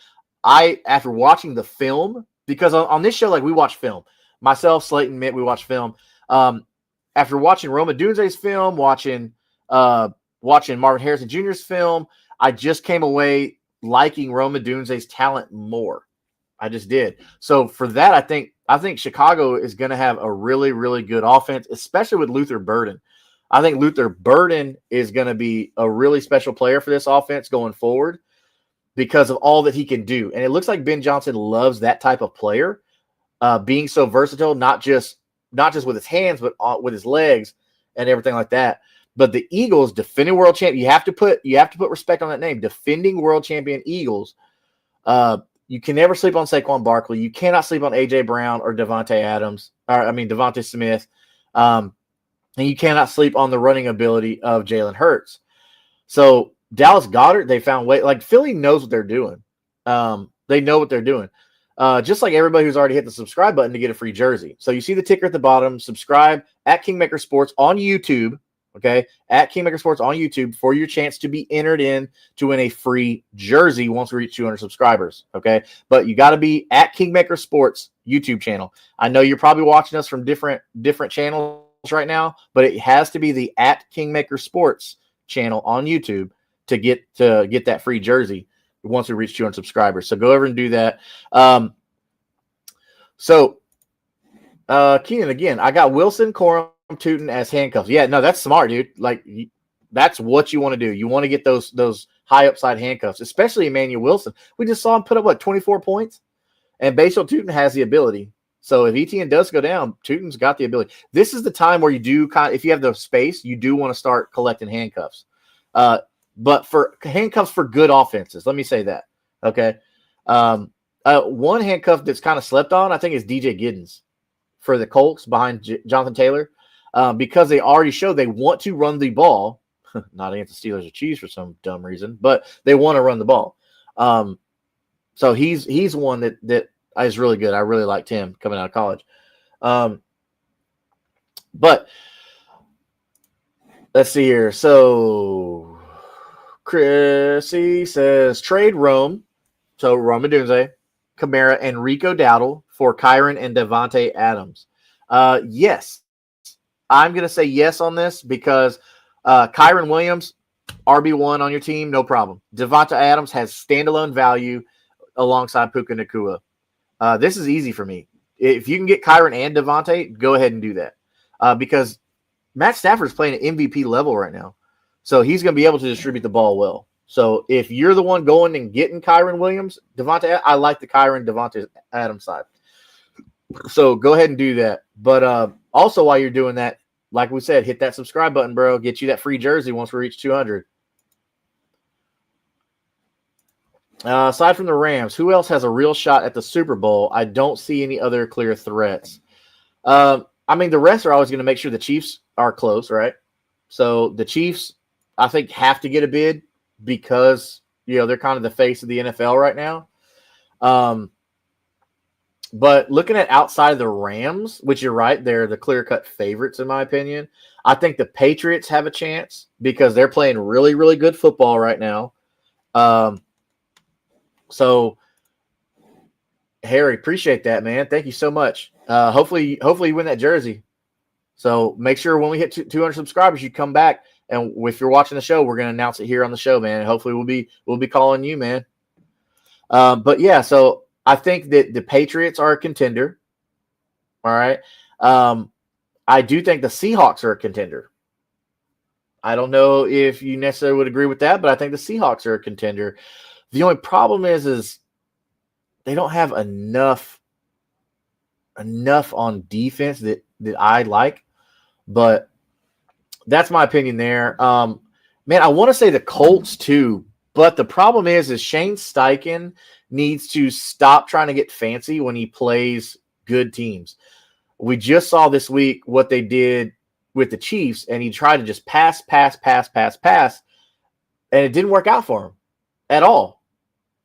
After watching the film, because on this show, like, we watch film. Myself, Slayton, Mitt, we watch film. After watching Roma Dunze's film, watching Marvin Harrison Jr.'s film, I just came away liking Roma Dunze's talent more. I just did. So for that, I think Chicago is going to have a really, really good offense, especially with Luther Burden. I think Luther Burden is going to be a really special player for this offense going forward because of all that he can do. And it looks like Ben Johnson loves that type of player, being so versatile, not just with his hands, but with his legs and everything like that. But the Eagles, defending world champion, you have to put respect on that name. Defending world champion Eagles. You can never sleep on Saquon Barkley. You cannot sleep on A.J. Brown or Devontae Smith. And you cannot sleep on the running ability of Jalen Hurts. So Dallas Goedert, they found way. Like, Philly knows what they're doing. They know what they're doing. Just like everybody who's already hit the subscribe button to get a free jersey. So you see the ticker at the bottom. Subscribe at Kingmaker Sports on YouTube. Okay, at Kingmaker Sports on YouTube for your chance to be entered in to win a free jersey once we reach 200 subscribers. Okay, but you got to be at Kingmaker Sports YouTube channel. I know you're probably watching us from different channels right now, but it has to be the at Kingmaker Sports channel on YouTube to get that free jersey once we reach 200 subscribers. So go over and do that. Keenan, again, I got Wilson, Corum, Tootin as handcuffs. Yeah, no, that's smart, dude. Like, that's what you want to do. You want to get those high upside handcuffs, especially Emmanuel Wilson. We just saw him put up 24 points, and Basel Tootin has the ability. So if ETN does go down, Tootin's got the ability. This is the time where you do if you have the space, you do want to start collecting handcuffs. But for handcuffs for good offenses, let me say that. Okay. One handcuff that's kind of slept on, I think, is DJ Giddens for the Colts behind Jonathan Taylor. Because they already showed they want to run the ball, not against the Steelers or Chiefs for some dumb reason, but they want to run the ball. So he's one that is really good. I really liked him coming out of college. But let's see here. So Chrissy says trade Rome. So Rome Odunze, Kamara, and Rico Dowdle for Kyron and Devontae Adams. Yes. I'm going to say yes on this because Kyron Williams, RB1 on your team, no problem. Devonta Adams has standalone value alongside Puka Nacua. This is easy for me. If you can get Kyron and Devontae, go ahead and do that. Because Matt Stafford's playing at MVP level right now. So he's going to be able to distribute the ball well. So if you're the one going and getting Kyron Williams, Devontae, I like the Kyron Devontae Adams side. So go ahead and do that. But also while you're doing that, like we said, hit that subscribe button, bro. Get you that free jersey once we reach 200. Aside from the Rams, who else has a real shot at the Super Bowl? I don't see any other clear threats. The rest are always going to make sure the Chiefs are close, right? So the Chiefs, I think, have to get a bid because, they're kind of the face of the NFL right now. But looking at outside of the Rams, which you're right, they're the clear-cut favorites in my opinion. I think the Patriots have a chance because they're playing really, really good football right now. So, Harry, appreciate that, man. Thank you so much. Hopefully you win that jersey. So make sure when we hit 200 subscribers, you come back. And if you're watching the show, we're going to announce it here on the show, man. And hopefully we'll be calling you, man. But yeah, so I think that the Patriots are a contender. All right. I do think the Seahawks are a contender. I don't know if you necessarily would agree with that, but I think the Seahawks are a contender. The only problem is they don't have enough on defense that I like, but that's my opinion there. Man, I want to say the Colts too, but the problem is Shane Steichen needs to stop trying to get fancy when he plays good teams. We just saw this week what they did with the Chiefs, and he tried to just pass, and it didn't work out for him at all.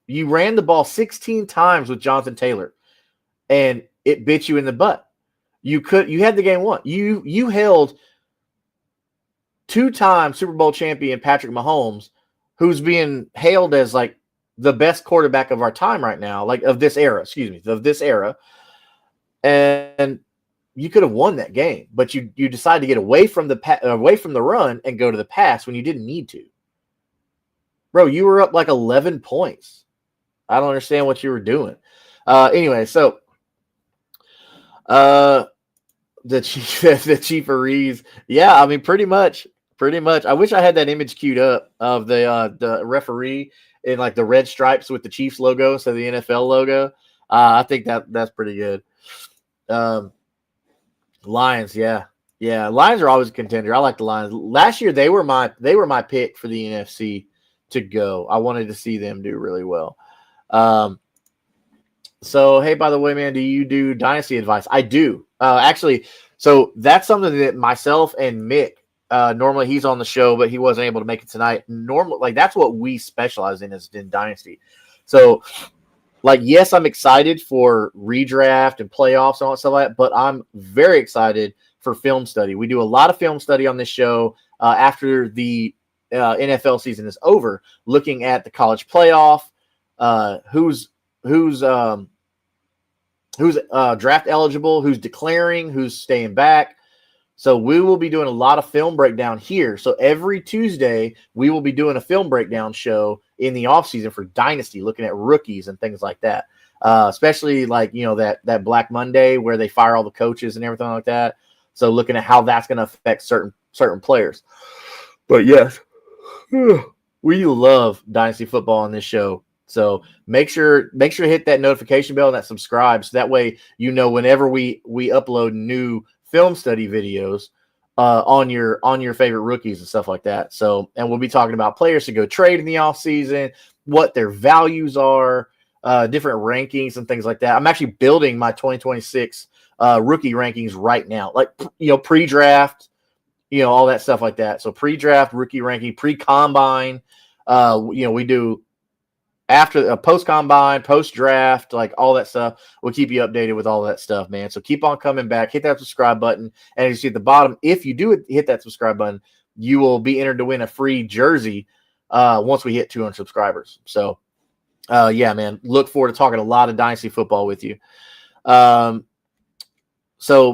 You ran the ball 16 times with Jonathan Taylor, and it bit you in the butt. You had the game won. You held two-time Super Bowl champion Patrick Mahomes, who's being hailed as like the best quarterback of our time right now, like of this era, and you could have won that game, but you decided to get away from the run and go to the pass when you didn't need to. Bro, you were up like 11 points. I don't understand what you were doing. Anyway, so the Chiefs, yeah, I mean, pretty much. I wish I had that image queued up of the referee in like the red stripes with the Chiefs logo, so the NFL logo. I think that's pretty good. Lions, yeah. Lions are always a contender. I like the Lions. Last year they were my pick for the NFC to go. I wanted to see them do really well. So hey, by the way, man, do you do dynasty advice? I do. Actually, so that's something that myself and Mick. Normally he's on the show, but he wasn't able to make it tonight. Normally, like that's what we specialize in is in dynasty. So, like, yes, I'm excited for redraft and playoffs and all that stuff like that, but I'm very excited for film study. We do a lot of film study on this show after the NFL season is over, looking at the college playoff, who's draft eligible, who's declaring, who's staying back. So we will be doing a lot of film breakdown here. So every Tuesday, we will be doing a film breakdown show in the offseason for Dynasty, looking at rookies and things like that. Especially like, that Black Monday where they fire all the coaches and everything like that. So looking at how that's going to affect certain players. But yes, we love Dynasty football on this show. So make sure to hit that notification bell and that subscribe. So that way, whenever we upload new film study videos on your favorite rookies and stuff like that. So, and we'll be talking about players to go trade in the off season, what their values are, different rankings and things like that. I'm actually building my 2026 rookie rankings right now, like, pre-draft, all that stuff like that. So pre-draft, rookie ranking, pre-combine, we do after a post-combine, post-draft, like all that stuff. We'll keep you updated with all that stuff, man. So keep on coming back. Hit that subscribe button. And you see at the bottom, if you do hit that subscribe button, you will be entered to win a free jersey once we hit 200 subscribers. So, yeah, man, look forward to talking a lot of Dynasty football with you. So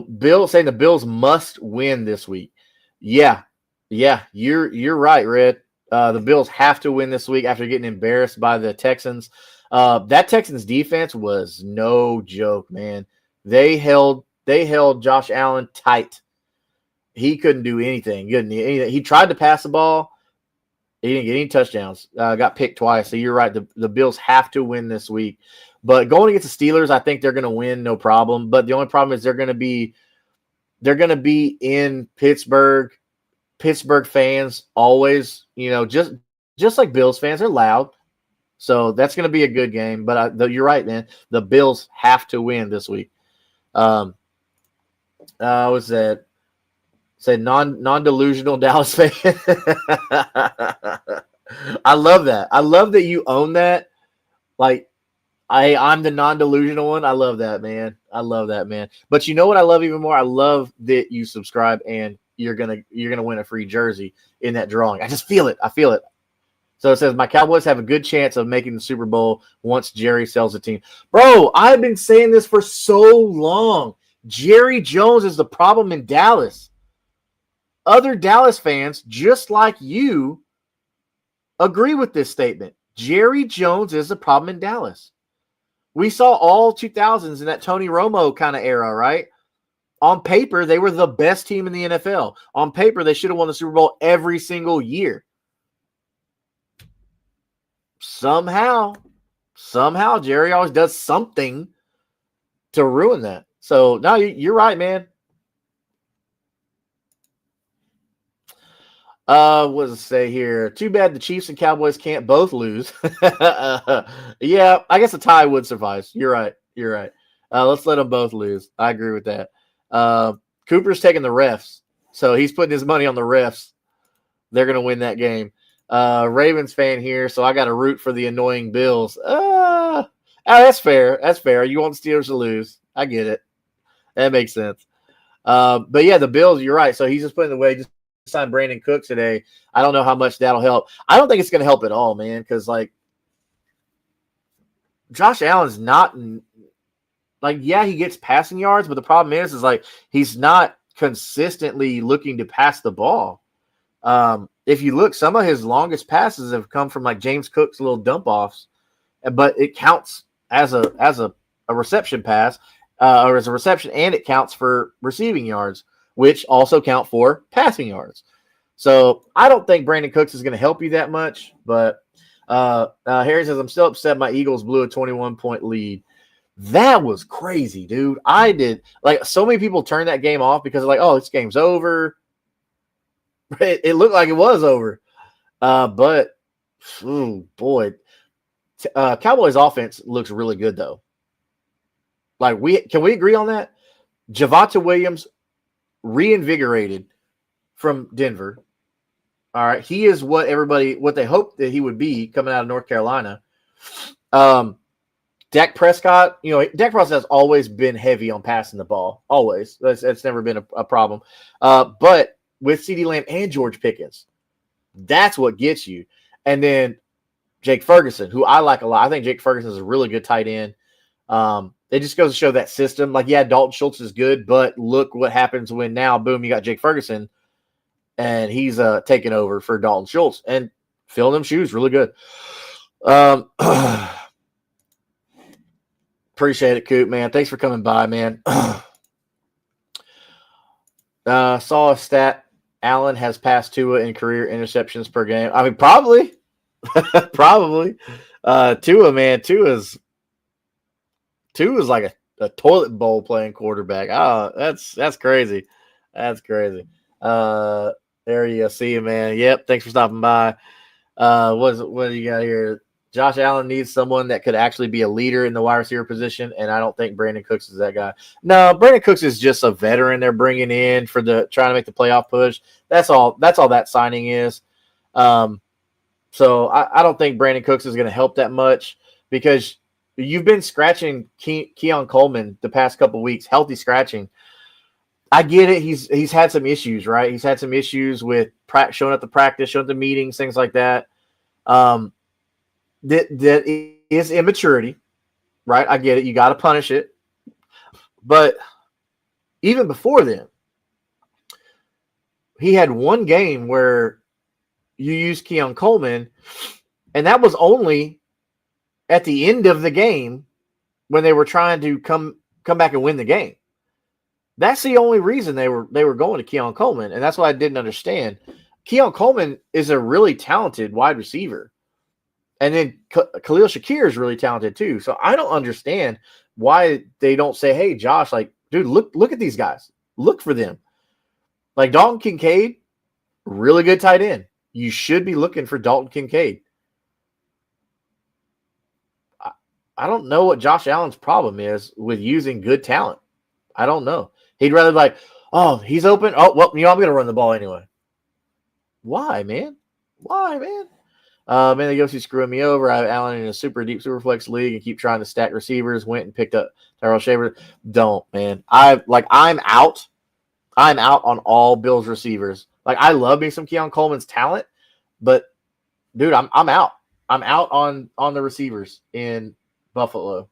Bill saying the Bills must win this week. Yeah, Yeah, you're right, Red. The Bills have to win this week after getting embarrassed by the Texans. That Texans defense was no joke, man. They held Josh Allen tight. He couldn't do anything. He tried to pass the ball. He didn't get any touchdowns. Got picked twice. So you're right. The Bills have to win this week. But going against the Steelers, I think they're going to win, no problem. But the only problem is they're going to be in Pittsburgh. Pittsburgh fans always, just like Bills fans, are loud. So that's going to be a good game. But you're right, man. The Bills have to win this week. What's that? Say non-delusional Dallas fan. I love that. I love that you own that. Like, I'm the non-delusional one. I love that, man. I love that, man. But you know what I love even more? I love that you subscribe and you're gonna win a free jersey in that drawing. I just feel it. I feel it. So it says my Cowboys have a good chance of making the Super Bowl once Jerry sells the team. Bro, I've been saying this for so long. Jerry Jones is the problem in Dallas. Other Dallas fans, just like you, agree with this statement. Jerry Jones is the problem in Dallas. We saw all 2000s in that Tony Romo kind of era, right? On paper, they were the best team in the NFL. On paper, they should have won the Super Bowl every single year. Somehow, Jerry always does something to ruin that. So, no, you're right, man. What does it say here? Too bad the Chiefs and Cowboys can't both lose. Yeah, I guess a tie would suffice. You're right. Let's let them both lose. I agree with that. Cooper's taking the refs, so he's putting his money on the refs. They're going to win that game. Ravens fan here, so I got to root for the annoying Bills. That's fair. That's fair. You want the Steelers to lose. I get it. That makes sense. But yeah, the Bills, you're right. So he's just putting away, just signed Brandon Cooks today. I don't know how much that'll help. I don't think it's going to help at all, man, because, like, Josh Allen's not yeah, he gets passing yards, but the problem is like he's not consistently looking to pass the ball. If you look, some of his longest passes have come from like James Cook's little dump offs, but it counts as a reception pass or as a reception, and it counts for receiving yards, which also count for passing yards. So I don't think Brandon Cooks is going to help you that much. But Harry says, I'm still upset my Eagles blew a 21-point lead. That was crazy, dude. I did. Like, so many people turned that game off because they're like, oh, this game's over. It looked like it was over. But, oh, boy. Cowboys offense looks really good, though. Like, can we agree on that? Javonte Williams reinvigorated from Denver. All right. He is what they hoped that he would be coming out of North Carolina. Dak Prescott, Dak Prescott has always been heavy on passing the ball. Always. That's never been a problem. But with CeeDee Lamb and George Pickens, that's what gets you. And then Jake Ferguson, who I like a lot. I think Jake Ferguson is a really good tight end. It just goes to show that system. Like, yeah, Dalton Schultz is good, but look what happens when now, boom, you got Jake Ferguson, and he's taking over for Dalton Schultz and filling them shoes really good. Appreciate it, Coop, man. Thanks for coming by, man. Saw a stat. Allen has passed Tua in career interceptions per game. I mean, probably. Probably. Tua, man. Tua's like a toilet bowl playing quarterback. Oh, that's crazy. That's crazy. There you go. See you, man. Yep. Thanks for stopping by. What do you got here? Josh Allen needs someone that could actually be a leader in the wide receiver position, and I don't think Brandon Cooks is that guy. No, Brandon Cooks is just a veteran they're bringing in for trying to make the playoff push. That's all that signing is. So I don't think Brandon Cooks is going to help that much because you've been scratching Keon Coleman the past couple weeks, healthy scratching. I get it. He's had some issues, right? He's had some issues with showing up to practice, showing up to meetings, things like that. That is immaturity, right? I get it. You got to punish it. But even before then, he had one game where you used Keon Coleman, and that was only at the end of the game when they were trying to come back and win the game. That's the only reason they were going to Keon Coleman, and that's what I didn't understand. Keon Coleman is a really talented wide receiver, and then Khalil Shakir is really talented too. So I don't understand why they don't say, "Hey, Josh, like, dude, look at these guys. Look for them." Like Dalton Kincaid, really good tight end. You should be looking for Dalton Kincaid. I don't know what Josh Allen's problem is with using good talent. I don't know. He'd rather like, oh, he's open. Oh, well, I'm going to run the ball anyway. Why, man? Why, man? Man, they go see screwing me over. I have Allen in a super deep super flex league and keep trying to stack receivers. Went and picked up Tyrell Shaver. Don't, man. I'm out. I'm out on all Bills receivers. Like, I love me some Keon Coleman's talent, but dude, I'm out. I'm out on the receivers in Buffalo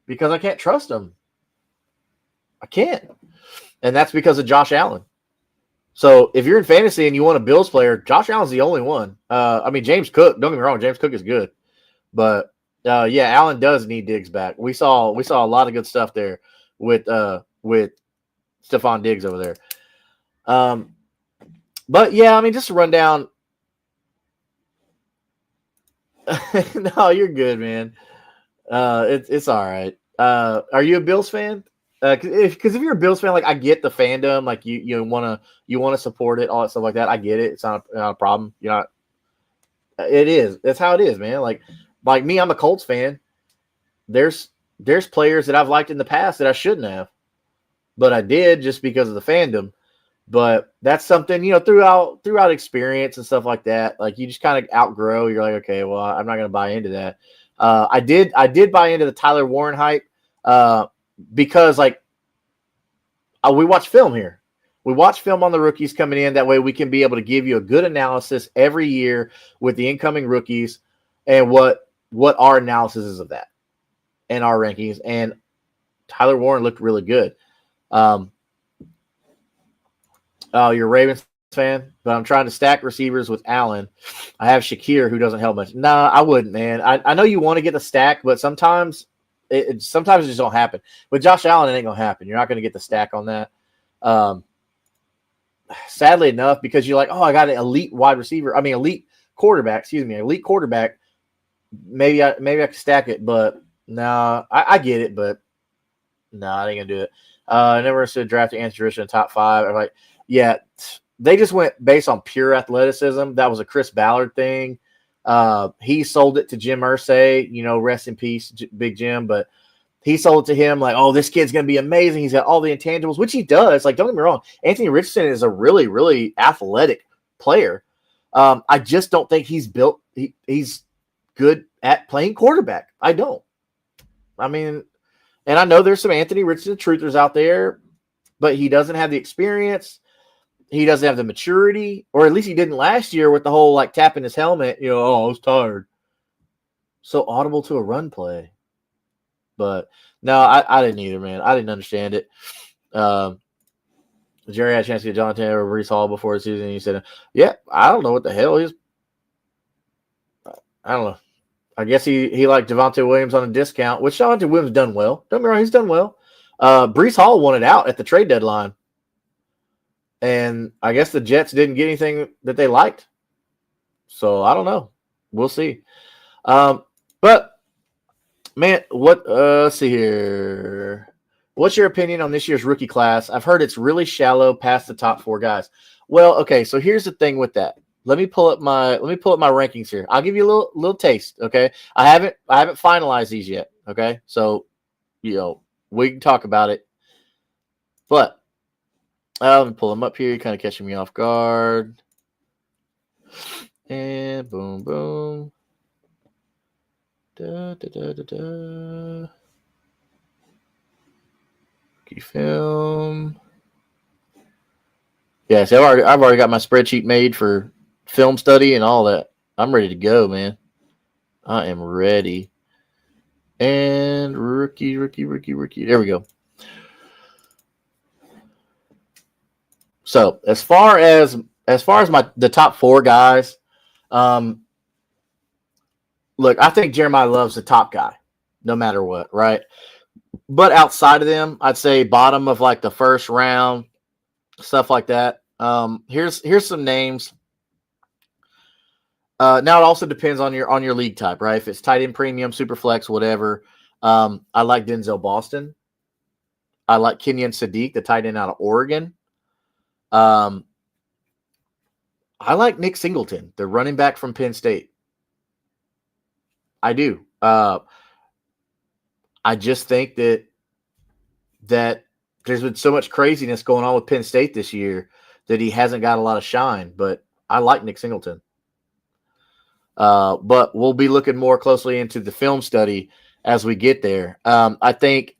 because I can't trust them. I can't. And that's because of Josh Allen. So if you're in fantasy and you want a Bills player, Josh Allen's the only one. I mean, James Cook, don't get me wrong, James Cook is good. But yeah, Allen does need Diggs back. We saw a lot of good stuff there with Stephon Diggs over there. But yeah, I mean, just to run down. No, you're good, man. It's all right. Are you a Bills fan? Because if you're a Bills fan, like, I get the fandom, like you want to support it, all that stuff like that. I get it. It's not a problem. You're not. It is. That's how it is, man. Like me, I'm a Colts fan. There's players that I've liked in the past that I shouldn't have, but I did just because of the fandom. But that's something, throughout experience and stuff like that. Like, you just kind of outgrow. You're like, okay, well, I'm not going to buy into that. I did buy into the Tyler Warren hype because, like, we watch film here. We watch film on the rookies coming in. That way we can be able to give you a good analysis every year with the incoming rookies and what our analysis is of that and our rankings. And Tyler Warren looked really good. Oh, you're a Ravens fan, but I'm trying to stack receivers with Allen. I have Shakir, who doesn't help much. Nah, I wouldn't, man. I know you want to get the stack, but sometimes it just don't happen. With Josh Allen, it ain't going to happen. You're not going to get the stack on that. Sadly enough, because you're like, oh, I got an elite quarterback. Elite quarterback. Maybe I can stack it, but no, I get it, but no, I ain't gonna do it. I never said drafting Anthony Richardson in top 5. I'm like, yeah, they just went based on pure athleticism. That was a Chris Ballard thing. He sold it to Jim Irsay, rest in peace, Big Jim, but he sold it to him like, oh, this kid's going to be amazing. He's got all the intangibles, which he does. Like, don't get me wrong. Anthony Richardson is a really, really athletic player. I just don't think he's built. He's good at playing quarterback. I don't. I mean, and I know there's some Anthony Richardson truthers out there, but he doesn't have the experience. He doesn't have the maturity, or at least he didn't last year with the whole, like, tapping his helmet, oh, I was tired. So audible to a run play. But no, I didn't either, man. I didn't understand it. Jerry had a chance to get Jonathan or Breece Hall before the season. And he said, yeah, I don't know what the hell he's. I don't know. I guess he liked Javonte Williams on a discount, which Javonte Williams done well. Don't get me wrong, he's done well. Breece Hall wanted out at the trade deadline. And I guess the Jets didn't get anything that they liked. So I don't know. We'll see. But man, let's see here. What's your opinion on this year's rookie class? I've heard it's really shallow past the top 4 guys. Well, okay, so here's the thing with that. Let me pull up my rankings here. I'll give you a little taste, okay? I haven't finalized these yet, okay? So, we can talk about it. But let me pull them up here. You're kind of catching me off guard. And boom, boom. Da, da, da, da, da. Key film. Yeah, so I've already got my spreadsheet made for film study and all that. I'm ready to go, man. I am ready. And rookie. There we go. So as far as the top four guys, um, look, I think Jeremiah Love's the top guy, no matter what, right? But outside of them, I'd say bottom of like the first round, stuff like that. Here's some names. Now it also depends on your league type, right? If it's tight end premium, super flex, whatever. I like Denzel Boston. I like Kenyon Sadiq, the tight end out of Oregon. I like Nick Singleton, the running back from Penn State. I do. I just think that there's been so much craziness going on with Penn State this year that he hasn't got a lot of shine. But I like Nick Singleton. But we'll be looking more closely into the film study as we get there. I think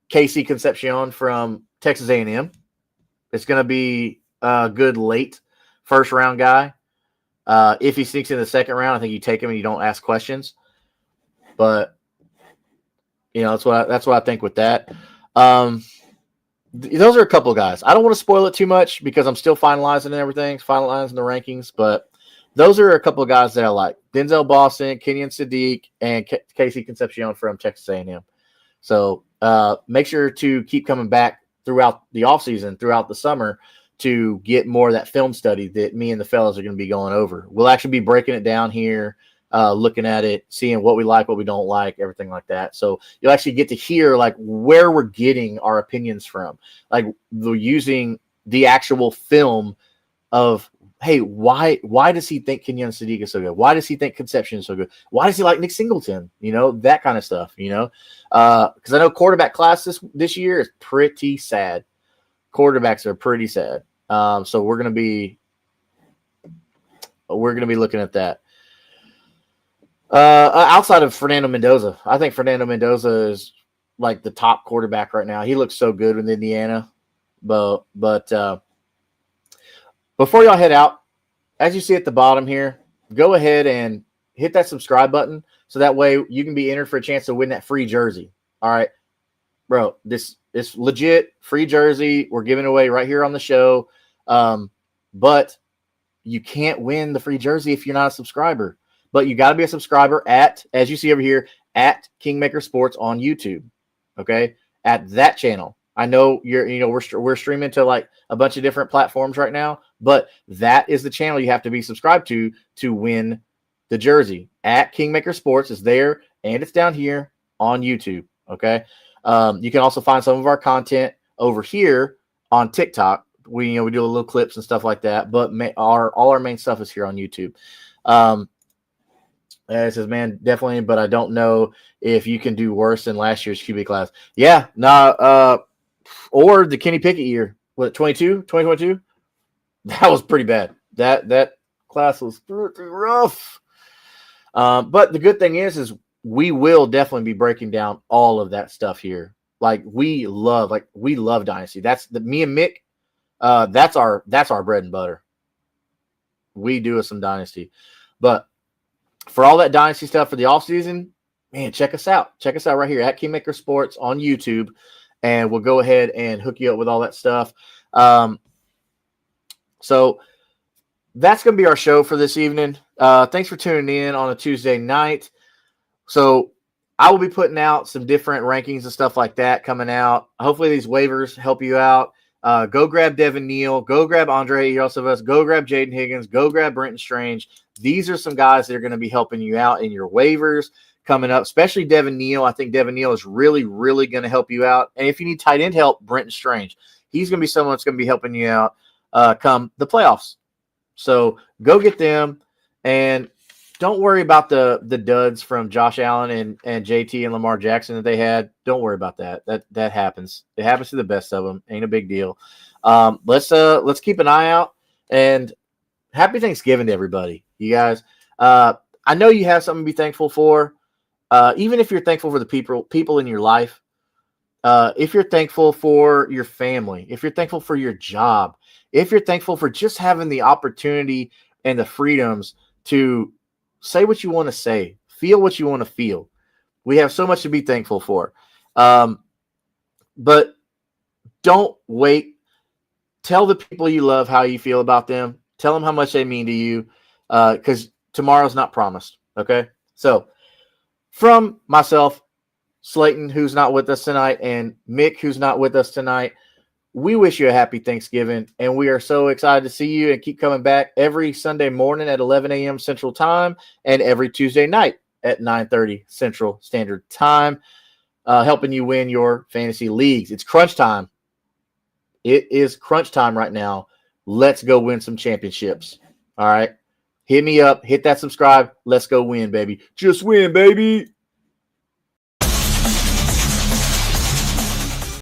Casey Concepcion from Texas A&M is going to be a good late first round guy. If he sneaks in the second round, I think you take him and you don't ask questions. But that's what I think with that. Those are a couple of guys. I don't want to spoil it too much because I'm still finalizing everything, finalizing the rankings. But those are a couple of guys that I like: Denzel Boston, Kenyon Sadiq, and Casey Concepcion from Texas A&M. So make sure to keep coming back throughout the offseason, throughout the summer, to get more of that film study that me and the fellas are going to be going over. We'll actually be breaking it down here, looking at it, seeing what we like, what we don't like, everything like that. So you'll actually get to hear like where we're getting our opinions from. Like we're using the actual film of, hey, why does he think Kenyon Sadiq is so good? Why does he think Concepcion is so good? Why does he like Nick Singleton? That kind of stuff, because I know quarterback class this year is pretty sad. Quarterbacks are pretty sad. So we're going to be looking at that. Outside of Fernando Mendoza, I think Fernando Mendoza is like the top quarterback right now. He looks so good with Indiana. But before y'all head out, as you see at the bottom here, go ahead and hit that subscribe button so that way you can be entered for a chance to win that free jersey. All right, bro, this is legit free jersey. We're giving away right here on the show. But you can't win the free jersey if you're not a subscriber. But you got to be a subscriber as you see over here, at Kingmaker Sports on YouTube. Okay, at that channel. I know we're streaming to like a bunch of different platforms right now, but that is the channel you have to be subscribed to win the jersey. At Kingmaker Sports is there, and it's down here on YouTube. Okay, you can also find some of our content over here on TikTok. We do a little clips and stuff like that, but all our main stuff is here on YouTube. It says, man, definitely, but I don't know if you can do worse than last year's QB class. Yeah, or the Kenny Pickett year. What, 2022? That was pretty bad. That class was pretty rough. But the good thing is we will definitely be breaking down all of that stuff here. Like we love Dynasty. That's me and Mick. That's our bread and butter. We do some Dynasty, but for all that Dynasty stuff for the offseason, man, check us out. Check us out right here at Kingmaker Sports on YouTube, and we'll go ahead and hook you up with all that stuff. So that's going to be our show for this evening. Thanks for tuning in on a Tuesday night. So I will be putting out some different rankings and stuff like that coming out. Hopefully these waivers help you out. Go grab Devin Neal. Go grab Andre Iosivas. Go grab Jaden Higgins. Go grab Brenton Strange. These are some guys that are going to be helping you out in your waivers coming up, especially Devin Neal. I think Devin Neal is really, really going to help you out. And if you need tight end help, Brenton Strange. He's going to be someone that's going to be helping you out come the playoffs. So go get them. And don't worry about the duds from Josh Allen and JT and Lamar Jackson that they had. Don't worry about that. That happens. It happens to the best of them. Ain't a big deal. Let's keep an eye out, and happy Thanksgiving to everybody. You guys, I know you have something to be thankful for. Even if you're thankful for the people in your life, if you're thankful for your family, if you're thankful for your job, if you're thankful for just having the opportunity and the freedoms to say what you want to say, feel what you want to feel. We have so much to be thankful for. But don't wait tell the people you love how you feel about them. Tell them how much they mean to you, because tomorrow's not promised. Okay? So from myself, Slayton, who's not with us tonight, and Mick, who's not with us tonight, we wish you a happy Thanksgiving, and we are so excited to see you and keep coming back every Sunday morning at 11 a.m. Central Time and every Tuesday night at 9:30 Central Standard Time, helping you win your fantasy leagues. It's crunch time. It is crunch time right now. Let's go win some championships. All right? Hit me up. Hit that subscribe. Let's go win, baby. Just win, baby.